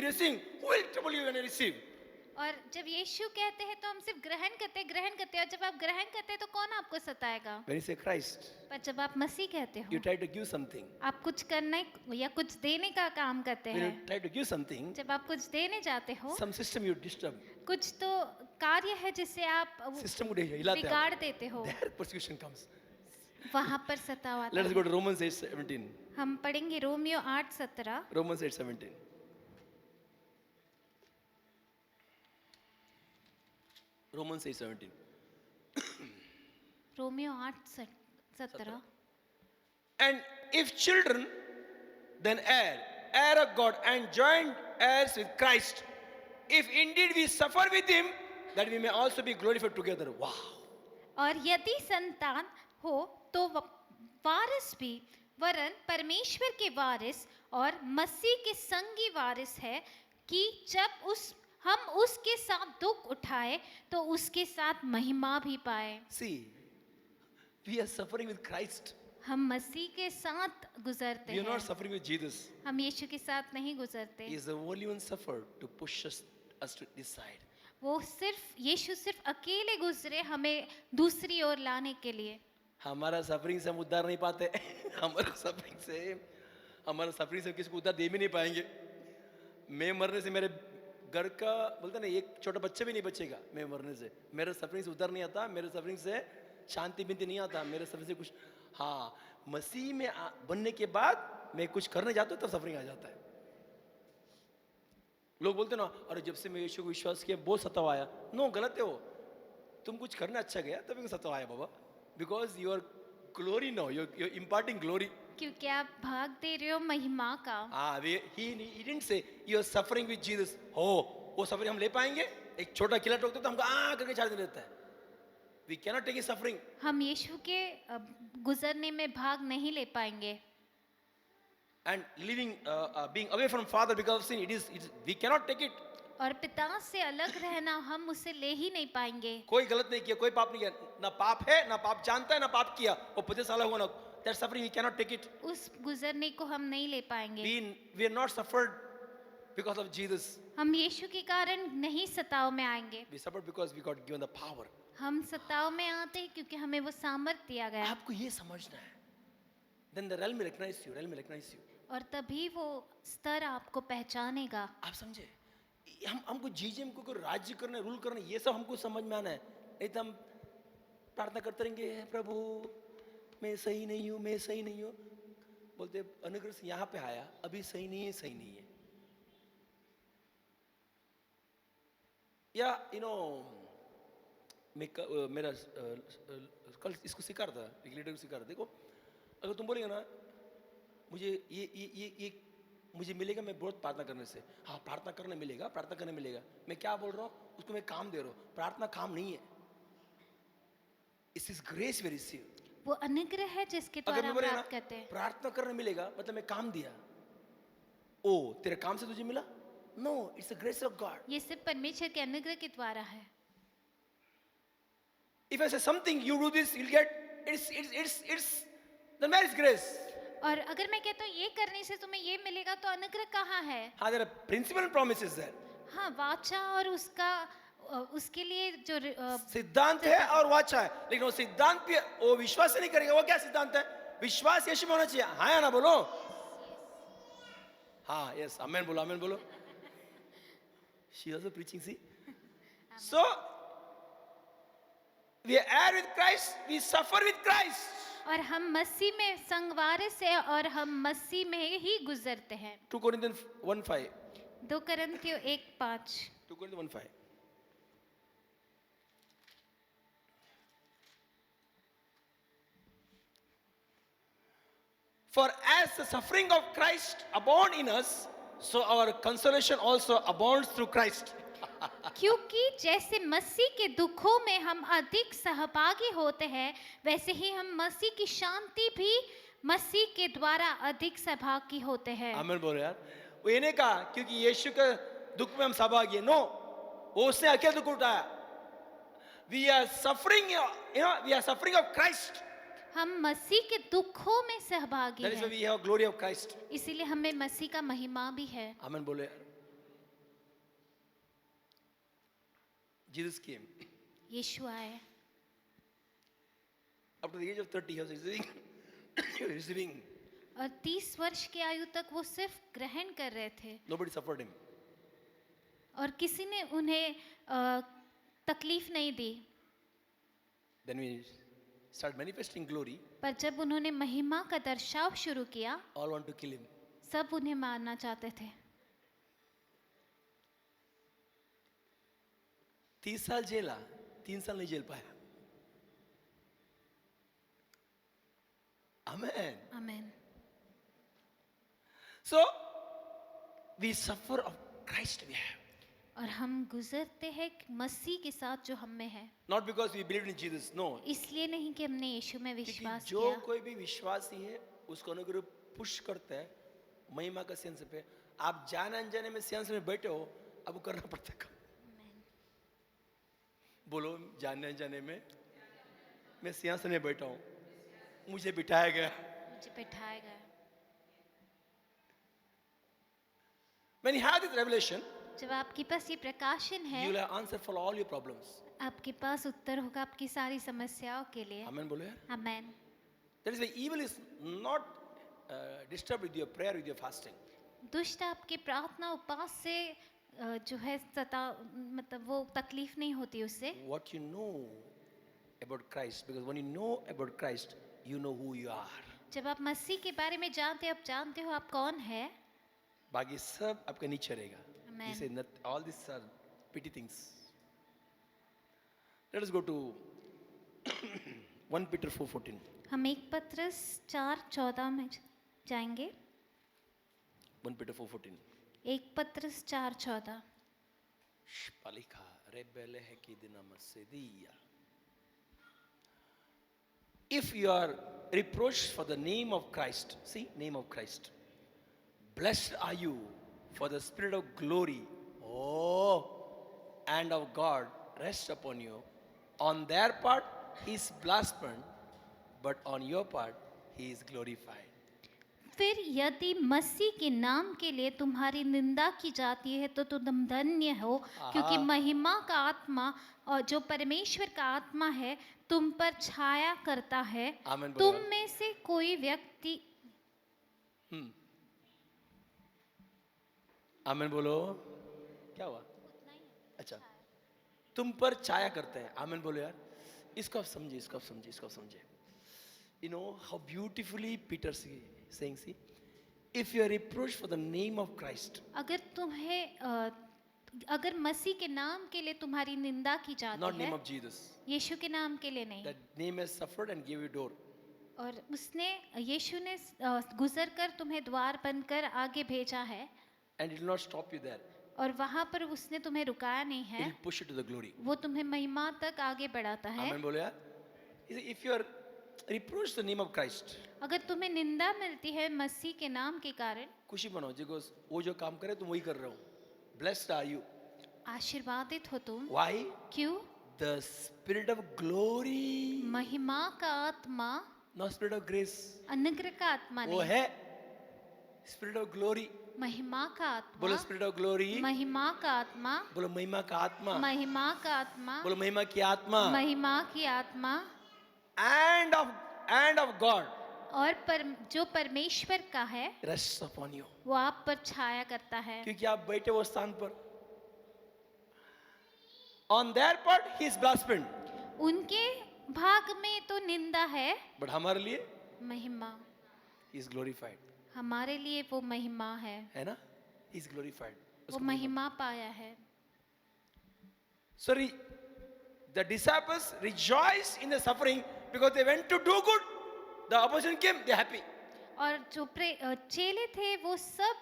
Who will trouble you when you receive? और जब यीशु कहते हैं तो हम सिर्फ ग्रहण करते हैं, और जब आप ग्रहण करते हैं तो कौन आपको सताएगा? When you say Christ, पर जब आप मसीह कहते you हो, try to give something. आप कुछ करने या कुछ देने का काम करते When हैं। you try to give something, जब आप कुछ देने जाते हो, some system you disturb. कुछ तो कार्य है जिससे आप System को हिलाते हैं। बिगाड़ देते हो, There persecution comes. वहां पर सताव आता Let us go है। to Romans 8:17. हम पढ़ेंगे Romeo 8:17। Romans 8:17. Romans 8:17. Romeo 8:17। And if children, then heir of God, and joint heirs with Christ. If indeed we suffer with him, that we may also be glorified together. Wow. और यदि संतान हो तो वारिस भी, वरन परमेश्वर के वारिस और मसीह के संगी वारिस है, कि जब हम उसके साथ दुख उठाए तो उसके साथ महिमा भी पाए। See, we are suffering with Christ. हम मसीह के साथ गुजरते We are not हैं, suffering with Jesus. हम यीशु के साथ नहीं गुजरते। He is the only one suffered to push us to this side. वो यीशु सिर्फ अकेले गुजरे हमें दूसरी ओर लाने के लिए। हमारा सफरिंग से हम उद्धार नहीं पाते। हमारा सफरिंग से किसी को उद्धार दे भी नहीं पाएंगे। मैं मरने से मेरे घर का बोलते ना एक छोटा बच्चा भी नहीं बचेगा। मैं मरने से मेरे सफरिंग से उद्धार नहीं आता, मेरे सफरिंग से शांति बिंती नहीं आता, मेरे सफरिंग से कुछ। हाँ, मसीह में बनने के बाद मैं कुछ करने जाता हूँ तब सफरिंग आ जाता है। लोग बोलते ना, अरे जब से मैं यीशु को विश्वास किया बहुत सताव आया। नो, गलत है वो। तुम कुछ करना अच्छा गया तभी सताव आया बाबा। Because you are glory no, you are imparting glory. क्योंकि आप भाग दे रहे हो महिमा का। he didn't say you are suffering with Jesus. वो सफरिंग हम ले पाएंगे? एक छोटा किला ठोकते तो हमको करके छाड़ देता है। We cannot take his suffering. हम यीशु के गुजरने में भाग नहीं ले पाएंगे। And living, being away from Father because of sin, we cannot take it. और पिता से अलग रहना हम उसे ले ही नहीं पाएंगे। कोई गलत नहीं किया, कोई पाप नहीं किया, ना पाप है, ना पाप जानता है, ना पाप किया, वो 25 साल हुआ ना, that suffering we cannot take it. उस गुजरने को हम नहीं ले पाएंगे। We are not suffered because of Jesus. हम यीशु के कारण नहीं सताव में आएंगे। We suffered because we got given the power. हम सताव में आते हैं क्योंकि हमें वो सामर्थ दिया गया। आपको ये समझना है, then the realm will recognize you, realm will recognize you. और तभी वो स्तर आपको पहचानेगा। आप समझे, हमको जीजीएम को राज्य करना, रूल करना, ये सब हमको समझ में आना है। नहीं तो हम प्रार्थना करते रहेंगे, प्रभु मैं सही नहीं हूँ, मैं सही नहीं हूँ, बोलते अनुग्रह से यहाँ पे आया, अभी सही नहीं है, सही नहीं है। या मेरा कल इसको सिखा रहा था, एक लीडर को सिखा रहा था, देखो अगर तुम बोलेंगे ना मुझे ये मुझे मिलेगा, मैं बहुत प्रार्थना करने से, हाँ प्रार्थना करने मिलेगा, प्रार्थना करने मिलेगा, मैं क्या बोल रहा हूँ, उसको मैं काम दे रहा हूँ। प्रार्थना काम नहीं है, it is grace we receive. वो अनुग्रह है जिसके द्वारा हम प्राप्त करते हैं। प्रार्थना करने मिलेगा मतलब मैं काम दिया, ओ तेरे काम से तुझे मिला, no, it's a grace of God. ये सिर्फ परमेश्वर के अनुग्रह के द्वारा है। इफ आई से something you do this you will get, it's the marriage grace. और अगर मैं कहता हूँ ये करने से तुम्हें ये मिलेगा, तो अनुग्रह कहाँ है? हाँ, there are principle and promises there. हाँ, वाचा और उसके लिए जो सिद्धांत है और वाचा है, लेकिन वो सिद्धांत पे वो विश्वास नहीं करेगा। वो क्या सिद्धांत है? विश्वास यीशु में होना चाहिए। हाँ या ना बोलो? हाँ, यस, आमेन बोलो, आमेन बोलो। She also preaching, see. So we are with Christ, we suffer with Christ. और हम मसीह में संगवार से और हम मसीह में ही गुजरते हैं। 2 Corinthians 1:5। 2 Corinthians 1:5। 2 Corinthians 1:5। For as the suffering of Christ abound in us, so our consolation also abounds through Christ. क्योंकि जैसे मसीह के दुखों में हम अधिक सहभागी होते हैं, वैसे ही हम मसीह की शांति भी मसीह के द्वारा अधिक सहभागी होते हैं। आमीन बोलो यार। वो ये नहीं कहा क्योंकि यीशु के दुख में हम सहभागी हैं, नो, वो उसने अकेले दुख उठाया। We are suffering, we are suffering of Christ. हम मसीह के दुखों में सहभागी That is why हैं, we have glory of Christ. इसीलिए हमें मसीह का महिमा भी है। आमीन बोलो यार। Jesus came. यीशु आए। Up to the age of 30, he was receiving. और 30 वर्ष की आयु तक वो सिर्फ ग्रहण कर रहे थे, Nobody suffered him. और किसी ने उन्हें तकलीफ नहीं दी। Then we start manifesting glory. पर जब उन्होंने महिमा का दर्शाव शुरू किया, All want to kill him. सब उन्हें मारना चाहते थे। 30 साल जेला, 3 साल नहीं जेल पाया। Amen. आमीन। So we suffer of Christ we have. और हम गुजरते हैं मसीह के साथ जो हम में है, Not because we believed in Jesus, no. इसलिए नहीं कि हमने यीशु में क्योंकि विश्वास जो किया। कोई भी विश्वासी है उसको अनुग्रह पुश करता है महिमा का सेंस पे। आप जाने अनजाने में सेंस में बैठे हो, अब वो करना पड़ता है काम। बोलो, जाने अनजाने में मैं सिंहासन में बैठा हूँ, मुझे बिठाया गया। मुझे बैठाया गया। When you have this revelation, जब आपके पास ये प्रकाशन है, you will have answer for all your problems. आपके पास उत्तर होगा आपकी सारी समस्याओं के लिए। Amen बोलो यार। आमीन। That is why evil is not disturbed with your prayer, with your fasting. दुष्ट आपकी प्रार्थना उपवास से जो है मतलब वो तकलीफ नहीं होती उससे। What you know about Christ, because when you know about Christ, you know who you are. जब आप मसीह के बारे में जानते हो, आप जानते हो आप कौन है। बाकी सब आपके नीचे रहेगा। Amen. He said, all these are petty things. Let us go to 1 Peter 4:14. हम 1 पत्रस 4:14 में जाएंगे। 1 Peter 4:14. 1 पत्रस 4:14। Palika rebele ki dinamasedia. If you are reproached for the name of Christ, see, name of Christ, blessed are you, for the Spirit of glory Oh, hand of God rests upon you. On their part, he is blasphemed, but on your part, he is glorified. फिर यदि मसीह के नाम के लिए तुम्हारी निंदा की जाती है तो तुम धन्य हो, क्योंकि महिमा का आत्मा और जो परमेश्वर का आत्मा है तुम पर छाया करता है। आमीन तुम बोलो। में से कोई व्यक्ति आमीन बोलो। क्या हुआ? अच्छा, तुम पर छाया करते हैं। आमीन बोलो यार। इसको आप समझिए, इसको आप समझिए, इसको आप समझिए। You know how beautifully Peter saying, see, if you are reproached for the name of Christ, अगर मसीह के नाम के लिए तुम्हारी निंदा की not जाती name है, of Jesus, यीशु के नाम के लिए नहीं, that name has suffered and gave you door. और यीशु ने गुजर कर तुम्हें द्वार बनकर आगे भेजा है, And it will not stop you there. और वहां पर उसने तुम्हें रुकाया नहीं It है, will push you to the glory. वो तुम्हें महिमा तक आगे बढ़ाता है। Amen बोलो यार। If you are reproached the name of Christ, अगर तुम्हें निंदा मिलती है मसीह के नाम के कारण, खुशी मनाओ, because वो जो काम करे तुम वही कर रहे हो। Blessed are you. आशीर्वादित हो तुम। Why? क्यों? The spirit of glory, महिमा का आत्मा, not spirit of grace. अनुग्रह का आत्मा वो नहीं, है spirit of glory. महिमा का बोलो आत्मा, spirit of glory. महिमा का आत्मा, बोलो महिमा का आत्मा। महिमा का आत्मा, बोलो महिमा की आत्मा। महिमा की आत्मा, And of God और जो परमेश्वर का है rests upon you. वो आप पर छाया करता है, क्योंकि आप बैठे वो स्थान पर। On their part he is blasphemed. उनके भाग में तो निंदा है, But हमारे लिए महिमा, he is glorified. हमारे लिए वो महिमा है ना? He is glorified. वो महिमा पाया है। Sorry, the disciples rejoiced in the suffering because they went to do good. The opposition came, they are happy. और जो चेले थे वो सब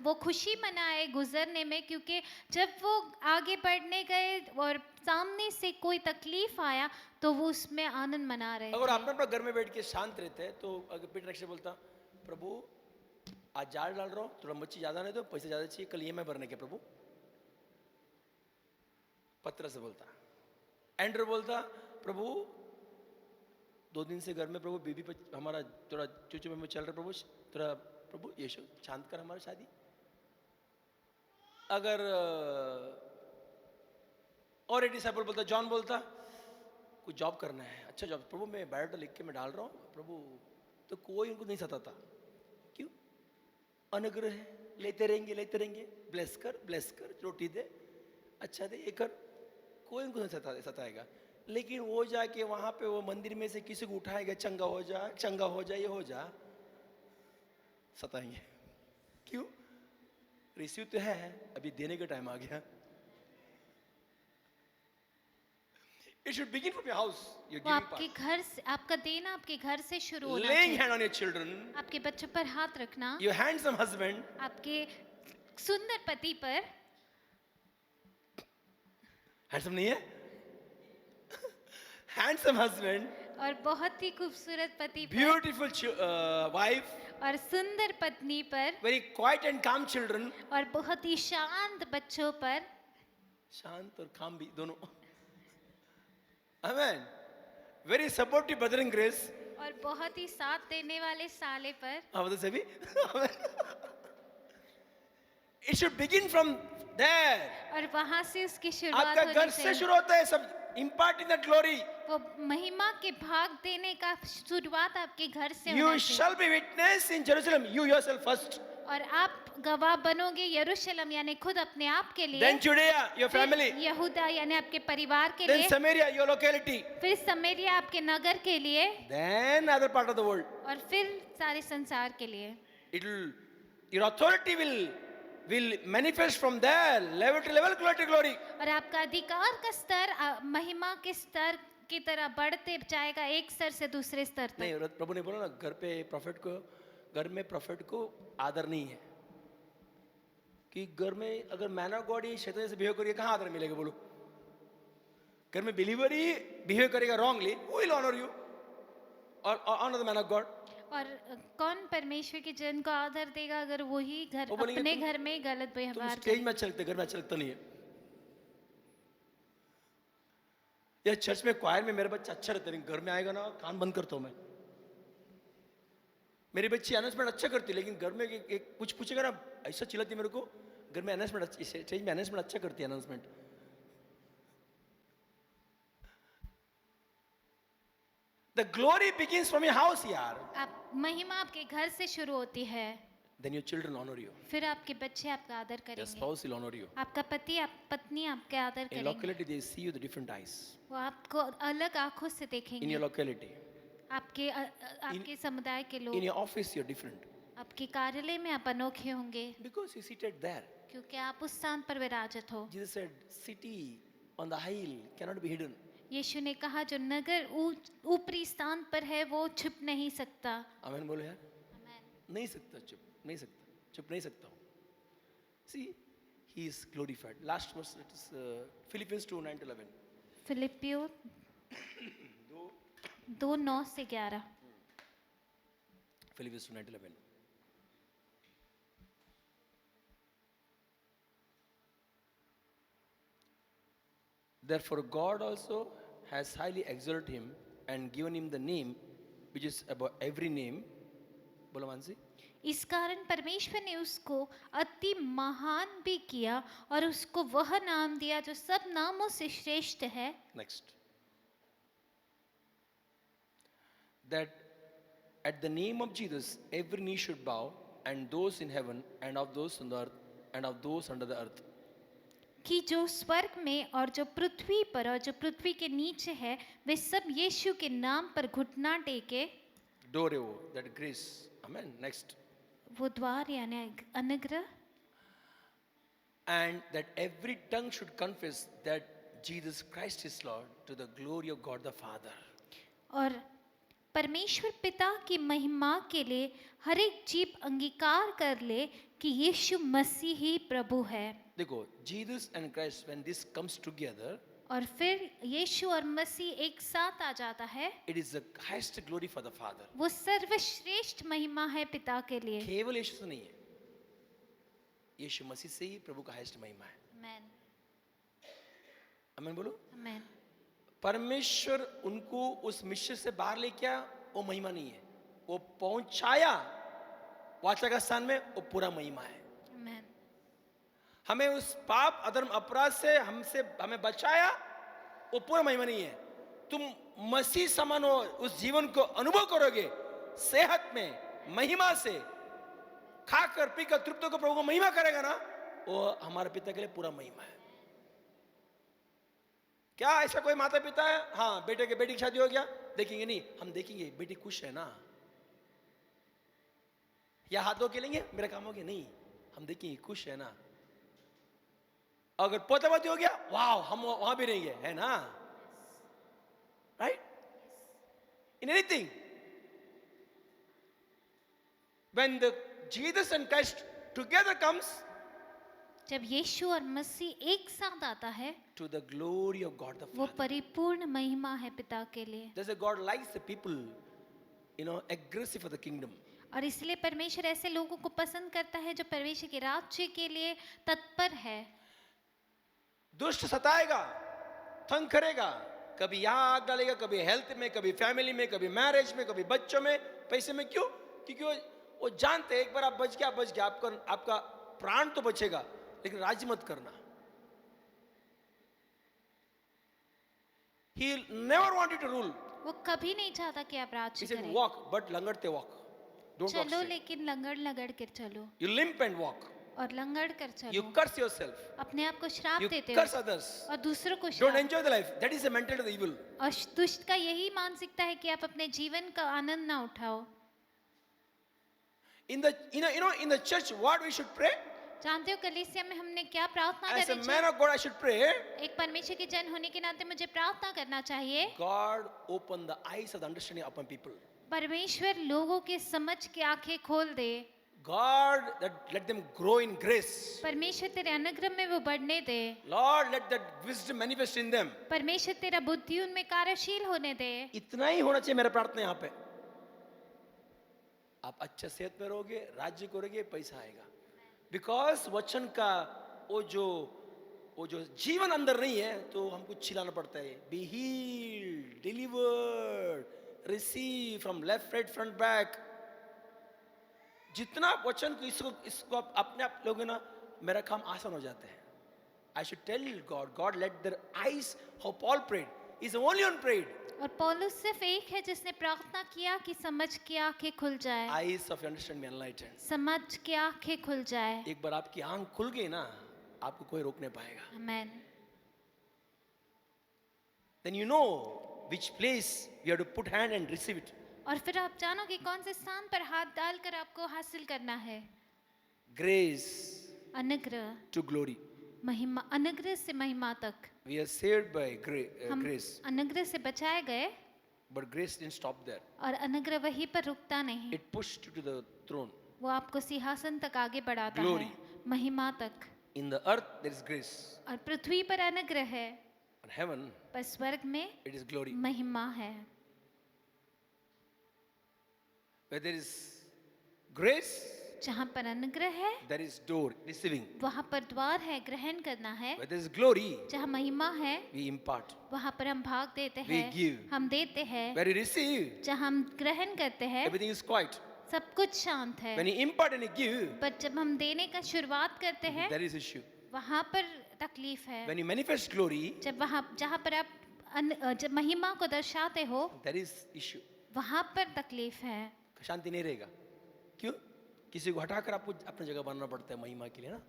वो खुशी मनाए गुजरने में, क्योंकि जब वो आगे बढ़ने गए और सामने से कोई तकलीफ आया तो वो उसमें आनंद मना रहे अगर थे। आप अपना घर में बैठ के शांत रहते हैं तो अगर पीटर अक्षय बोलता, प्रभु आज जाल डाल रहा हूँ, थोड़ा मच्छी ज्यादा नहीं तो पैसे ज्यादा चाहिए, कल EMI भरने के प्रभु। पत्र से बोलता। एंड्रू बोलता, प्रभु 2 दिन से घर में प्रभु बीबी पर हमारा थोड़ा चूचू में चल रहा प्रभु, थोड़ा प्रभु यीशु शांत कर हमारी शादी। अगर और एक डिसाइपल बोलता, जॉन बोलता, कुछ जॉब करना है, अच्छा जॉब प्रभु मैं बायोडाटा लिख के मैं डाल रहा हूँ प्रभु, तो कोई उनको नहीं सताता। क्यों? अनुग्रह है, लेते रहेंगे, ब्लेस कर, रोटी दे, अच्छा दे, ये कर, कोई उनको नहीं सताएगा। लेकिन वो जाके वहां पे वो मंदिर में से किसी को उठाएगा, चंगा हो जा, ये हो जा, सताएंगे। क्यों? रिसीव तो है, अभी देने का टाइम आ गया। It should begin from your house. Your वो giving आपके part. घर से, आपका देना आपके घर से शुरू होना Laying चाहिए। hand on your children, आपके बच्चों पर हाथ रखना, your handsome husband, आपके सुंदर पति पर, handsome नहीं है? Handsome husband, और बहुत ही खूबसूरत पति पर, beautiful wife, और सुंदर पत्नी पर, very quiet and calm children, और बहुत ही शांत बच्चों पर, शांत और काम भी दोनों। Amen. Very supportive brother in grace. और बहुत ही साथ देने वाले साले पर। हाँ बता सभी। It should begin from there. और वहां से उसकी शुरुआत आपका होनी घर से चाहिए। शुरू होता है सब। Imparting that glory. वो महिमा के भाग देने का शुरुआत आपके घर से You होना चाहिए। shall be witness in Jerusalem. You yourself first. और आप गवाह बनोगे यरूशलेम यानी खुद अपने आप के लिए, Then Judea, your फिर family. यहूदा यानी आपके परिवार के Then लिए, Samaria, your locality. फिर समरिया आपके नगर के लिए, Then other part of the world. और फिर सारे संसार के लिए। Your authority will manifest from there, level to level, glory to glory. और आपका अधिकार का स्तर महिमा के स्तर की तरह बढ़ते जाएगा, एक स्तर से दूसरे स्तर तक। नहीं, प्रभु ने बोला ना, घर में प्रॉफिट को आदर नहीं है। कि घर में अगर मैन ऑफ गॉड ही शैतान से बिहेव करिए, कहाँ आदर मिलेगा बोलो? घर में बिलीवर ही बिहेव करेगा wrongly, who will honor you or honor the man of God? और कौन परमेश्वर के जन को आदर देगा अगर वही घर वो बोलेंगे अपने तुम- घर में ही गलत तुम व्यवहार स्टेज करे। में अच्छा लगते, घर में अच्छा लगता नहीं है। या चर्च में क्वायर में मेरा बच्चा अच्छा रहता है, लेकिन घर में आएगा ना कान बंद करता हूं मैं। मेरी बच्ची अनाउंसमेंट अच्छा करती है, लेकिन घर में एक कुछ पूछेगा ना ऐसा चिल्लाती है मेरे को। घर में अनाउंसमेंट, स्टेज में अनाउंसमेंट अच्छा करती है announcement. The glory begins from your house, यार। आप महिमा आपके घर से शुरू होती है, Then your children honor you. फिर आपके बच्चे आपका आदर Your करेंगे, spouse will honor you. आपका पति आप पत्नी आपके आदर In करेंगे, locality, they see you with different eyes. वो आपको अलग आंखों से In देखेंगे। your locality, आपके समुदाय के in लोग, your office, you're different आपके कार्यालय में आप अनोखे होंगे because you seated there. क्योंकि आप उस स्थान पर विराजित हो। Jesus said, "City on the hill cannot be hidden." यीशु ने कहा जो नगर ऊपरी स्थान पर है वो छुप नहीं सकता। आमीन बोलो यार। आमीन। नहीं सकता, चुप नहीं सकता हूँ। See, he is glorified. Last verse, it is Philippians 2:9-11. फिलिपियो 2:9 से 11। Philippians 2:9-11. Therefore God also has highly exalted him and given him the name which is above every name. बोलो मानसी। इस कारण परमेश्वर ने उसको अति महान भी किया और उसको वह नाम दिया जो सब नामों से श्रेष्ठ है। Next. That at the name of Jesus every knee should bow, and those in heaven and of those on the earth and of those under the earth. कि जो स्वर्ग में और जो पृथ्वी पर और जो पृथ्वी के नीचे है वे सब यीशु के नाम पर घुटना टेके। Doreo, that grace. Amen. Next. वो द्वार यानी अनुग्रह। And that every tongue should confess that Jesus Christ is Lord, to the glory of God the Father. और परमेश्वर पिता की महिमा के लिए हर एक जीव अंगीकार कर ले कि यीशु मसीह ही प्रभु है। देखो, Jesus and Christ, when this comes together, और फिर यीशु और मसीह एक साथ आ जाता है, it is the highest glory for the Father. वो सर्वश्रेष्ठ महिमा है पिता के लिए। केवल यीशु से नहीं है, यीशु मसीह से ही प्रभु का हाईएस्ट महिमा है। आमेन। आमीन बोलो। आमेन। परमेश्वर उनको उस मिश्र से बाहर लेके आया, वो महिमा नहीं है, वो पहुंचाया वाचा का स्थान में, वो पूरा महिमा है। आमेन। हमें उस पाप अधर्म अपराध से हमें बचाया, वो पूरा महिमा नहीं है। तुम मसीह समान हो, उस जीवन को अनुभव करोगे सेहत में महिमा से, खाकर पीकर तृप्त होकर प्रभु को महिमा करेगा ना, वो हमारे पिता के लिए पूरा महिमा है। क्या ऐसा कोई माता पिता है, हाँ बेटे की शादी हो गया, देखेंगे नहीं, हम देखेंगे बेटी खुश है ना, या हाथ धो के लेंगे मेरा काम हो गया, नहीं, हम देखेंगे खुश है ना। अगर पोतापति हो गया, वाह हम वहां भी रहेंगे, है ना, right. In anything when the Jesus and Christ together comes, जब यीशु और मसीह एक साथ आता है to the glory of God the वो फादर। परिपूर्ण महिमा है पिता के लिए। जैसे God likes the people aggressive for the kingdom. और इसलिए परमेश्वर ऐसे लोगों को पसंद करता है जो परमेश्वर के राज्य के लिए तत्पर है। दुष्ट सताएगा, तंग करेगा, कभी यहाँ आग डालेगा, कभी हेल्थ में, कभी फैमिली में, कभी मैरिज में, कभी बच्चों में, पैसे में। क्यों? क्योंकि वो जानते हैं एक बार आप बच गया, आपका प्राण तो बचेगा, लेकिन राज्य मत करना। He'll never want you to rule. वो कभी नहीं चाहता कि आप He राज्य said करें। walk, but लंगड़ते walk. Don't walk चलो straight. लेकिन लंगड़ कर चलो, You limp and walk. और लंगड़ कर You चलो, curse yourself. अपने आप को श्राप You देते curse हो others. और दूसरों को Don't श्राप। enjoy the life. That is the mentality of the evil. और दुष्ट का यही मानसिकता है कि आप अपने जीवन का आनंद ना उठाओ। In the church, what we should pray? जानते हो कलीसिया में हमने क्या प्रार्थना As a करनी man चाहिए? of God, I should pray. एक परमेश्वर के जन होने के नाते मुझे प्रार्थना करना चाहिए, God open the eyes of the understanding upon people. परमेश्वर लोगों के समझ की आंखें खोल दे। God, let them grow in grace. परमेश्वर तेरे अनुग्रह में वो बढ़ने दे। Lord, let that wisdom manifest in them. परमेश्वर तेरा बुद्धि उनमें कार्यशील होने दे। इतना ही होना चाहिए मेरा प्रार्थना यहाँ पे। आप अच्छा सेहत में रहोगे, राज्य करोगे, पैसा आएगा। बिकॉज वचन का वो जो जीवन अंदर नहीं है तो हमको चिल्लाना पड़ता है, be healed, delivered, receive from left right front back. जितना वचन को इसको आप अपने आप लोगे ना, मेरा काम आसान हो जाता है। I should tell God let their eyes, how Paul prayed, is the only one prayed, और पौलुस सिर्फ एक है जिसने प्रार्थना किया कि समझ की आंखें खुल जाए, आईज ऑफ अंडरस्टैंडिंग एनलाइटेंड। समझ की आंखें खुल जाए। एक बार आपकी आंख खुल गई ना, आपको कोई रोक नहीं पाएगा। आमेन। Then you know which place you have to put hand and receive it. और फिर आप जानोगे कौन से स्थान पर हाथ डालकर आपको हासिल करना है। Grace अनुग्रह to glory. महिमा, अनुग्रह से महिमा तक। We are saved by हम grace, अनुग्रह से बचाए गए, but grace didn't stop there. और अनुग्रह वहीं पर रुकता नहीं, It pushed you to the throne. वो आपको सिंहासन तक आगे बढ़ाता Glory. है, महिमा तक। In the earth there is grace, और पृथ्वी पर अनुग्रह है, and heaven पर स्वर्ग में it is glory. महिमा है। Where there is grace, जहाँ पर अनुग्रह है there is door receiving. वहाँ पर द्वार है, ग्रहण करना है। Where there is glory, जहाँ महिमा है we impart. वहाँ पर हम भाग देते We हैं, give. हम देते हैं। Where you receive, जहाँ हम ग्रहण करते हैं everything is quiet. सब कुछ शांत है, When you impart and you give, पर जब हम देने का शुरुआत करते हैं there is issue. वहाँ पर तकलीफ है। When you manifest glory, जब वहाँ जहाँ पर आप जब महिमा को दर्शाते हो there is issue. वहाँ पर तकलीफ है। शांति नहीं रहेगा। क्यों? किसी को हटाकर आपको अपनी जगह बनना पड़ता है महिमा के लिए ना।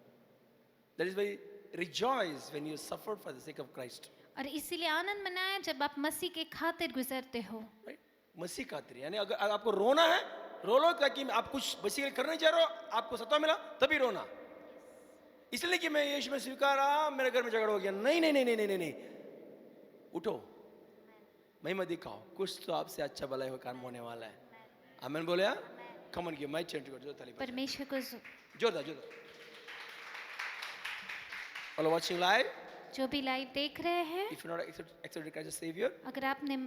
That is why rejoice when you suffered for the sake of Christ. और इसीलिए आनंद मनाया जब आप मसीह के खातिर गुजरते हो। Right? मसीह खातिर, यानी अगर आपको रोना है, रो लो, ताकि आप कुछ मसीह के लिए करने जा रहे हो, आपको सत्ता मिला, तभी रोना। इसलिए कि मैं यीशु में स्वीकारा, मेरे घर में झगड़ा हो गया। नहीं नहीं नहीं नहीं नहीं नहीं, उठो, महिमा दिखाओ, कुछ तो आपसे अच्छा भला हो काम होने वाला है। आमीन बोले? Come on give my chant को, जो ताली बजाओ। परमेश्वर को जोरदार जोरदार। All watching live, जो भी लाइव देख रहे हैं, if you not accepted Christ as Savior, अगर आपने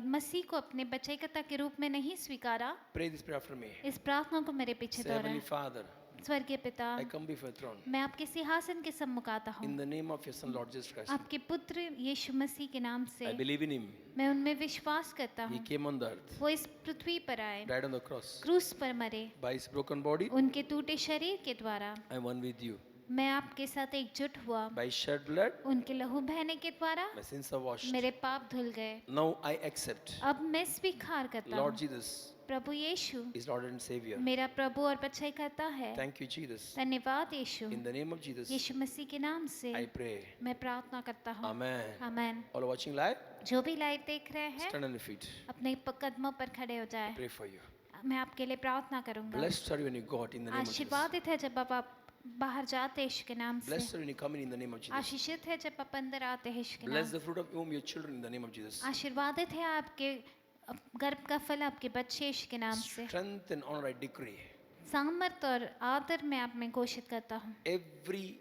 मसीह को अपने बचाईकर्ता के रूप में नहीं स्वीकारा, pray this prayer after me. इस प्रार्थना को मेरे पीछे Say, Heavenly दोहराएं। Father, स्वर्गीय पिता, I come before your throne मैं आपके सिंहासन के सम्मुख आता in हूँ, the name of your Son Lord Jesus Christ. आपके पुत्र यीशु मसीह के नाम से I believe in Him. मैं उनमें विश्वास करता He हूँ। came on the earth, वो इस पृथ्वी पर आए, died on the cross. क्रूस पर मरे, By His broken body, उनके टूटे शरीर के द्वारा I am one with you. मैं आपके साथ एकजुट हुआ, By His shed blood, उनके लहू बहने के द्वारा my sins are washed. मेरे पाप धुल गए। Now I accept अब मैं स्वीकार करता Lord हूँ, Jesus Prabhu Yeshu is Lord and Savior. मेरा प्रभु और बचाईकर्ता है। Thank you, Jesus. धन्यवाद यीशु, In the name of Jesus, यीशु मसीह के नाम से I pray. मैं प्रार्थना करता हूँ। Amen. आमेन। All watching live, जो भी लाइव देख रहे हैं stand on your feet. अपने कदमों पर खड़े हो जाए। Pray for you. मैं आपके लिए प्रार्थना करूंगा। Blessed are you when you go out in the name of Jesus. आशीर्वादित है जब आप बाहर जाते हैं यीशु के नाम से। Blessed are you when you come in the name of Jesus. आशीषित है जब आप अंदर आते हैं यीशु के Bless नाम the fruit of womb, your children, in the name of Jesus. से। आशीर्वादित है आपके गर्भ का फल आपके बच्चे यीशु के नाम से। Strength and honor I decree. सामर्थ और आदर मैं आप में घोषित करता हूँ। Every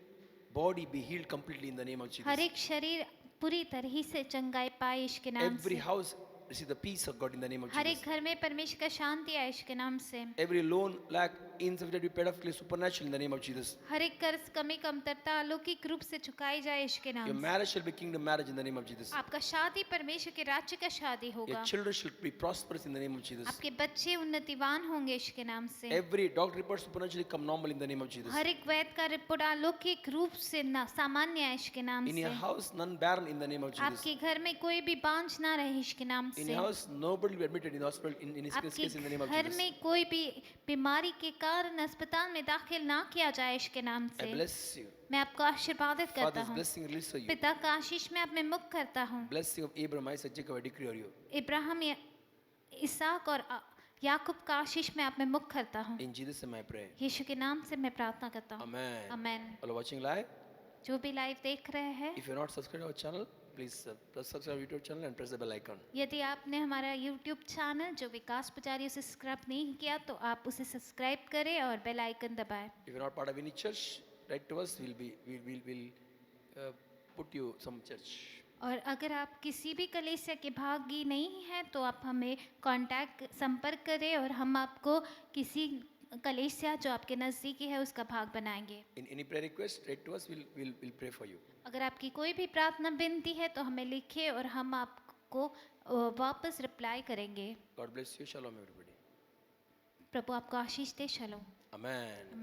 body be healed completely in the name of Jesus. हर एक शरीर पूरी तरह से चंगाई पाए यीशु के नाम Every से। house receive the peace of God in the name of her Jesus. एक घर में परमेश्वर का शांति आए यीशु के नाम से। Every loan, lack, insufficient be paid off supernatural in the name of Jesus. हर एक कर्ज कमी कमतरता अलौकिक रूप से चुकाई जाए यीशु के Your नाम से। marriage shall be kingdom marriage in the name of Jesus. आपका शादी परमेश्वर के राज्य का शादी Your होगा। children shall be prosperous in the name of Jesus. आपके बच्चे उन्नतिवान होंगे यीशु के नाम से। Every doctor report supernaturally come normal in the name of Jesus. हर एक वैद्य का रिपोर्ट अलौकिक रूप से सामान्य है यीशु के नाम In your से। house, none barren in the name of Jesus. आपके घर में कोई भी बांझ ना रहे यीशु के नाम In से। your house, nobody will be admitted in the hospital in his case in the name of आपके घर Jesus. में कोई भी बीमारी के कारण अस्पताल में दाखिल ना किया जाए यीशु के नाम I से। bless you. मैं आपको आशीर्वादित करता Father's हूँ। blessing release for you. पिता का आशीष मैं आप में मुक्त करता हूँ। Blessing of Abraham, Isaac, Jacob, I decree on you. Ibrahim इसहाक और याकूब का आशीष मैं आप में मुक्त करता हूँ। In Jesus' name I pray. यीशु के नाम से मैं प्रार्थना करता हूँ। Amen. आमेन। All watching live, जो भी लाइव देख रहे हैं, if you're not subscribed to our channel, please subscribe to our YouTube channel and press the bell icon. यदि आपने हमारा YouTube चैनल जो विकास पुजारी उसे सब्सक्राइब नहीं किया तो आप उसे सब्सक्राइब करें और बेल आइकन दबाएं। If you're not part of any church, write to us. We'll put you some church. और अगर आप किसी भी कलीसिया के भागी नहीं हैं तो आप हमें संपर्क करें और हम आपको किसी कलीसिया जो आपके नज़दीकी है उसका भाग बनाएंगे। In any prayer request, write to us. We'll pray for you. अगर आपकी कोई भी प्रार्थना विनती है तो हमें लिखिए और हम आपको वापस रिप्लाई करेंगे। God bless you. Shalom, everybody. प्रभु आपको आशीष दे। शलोम। Amen.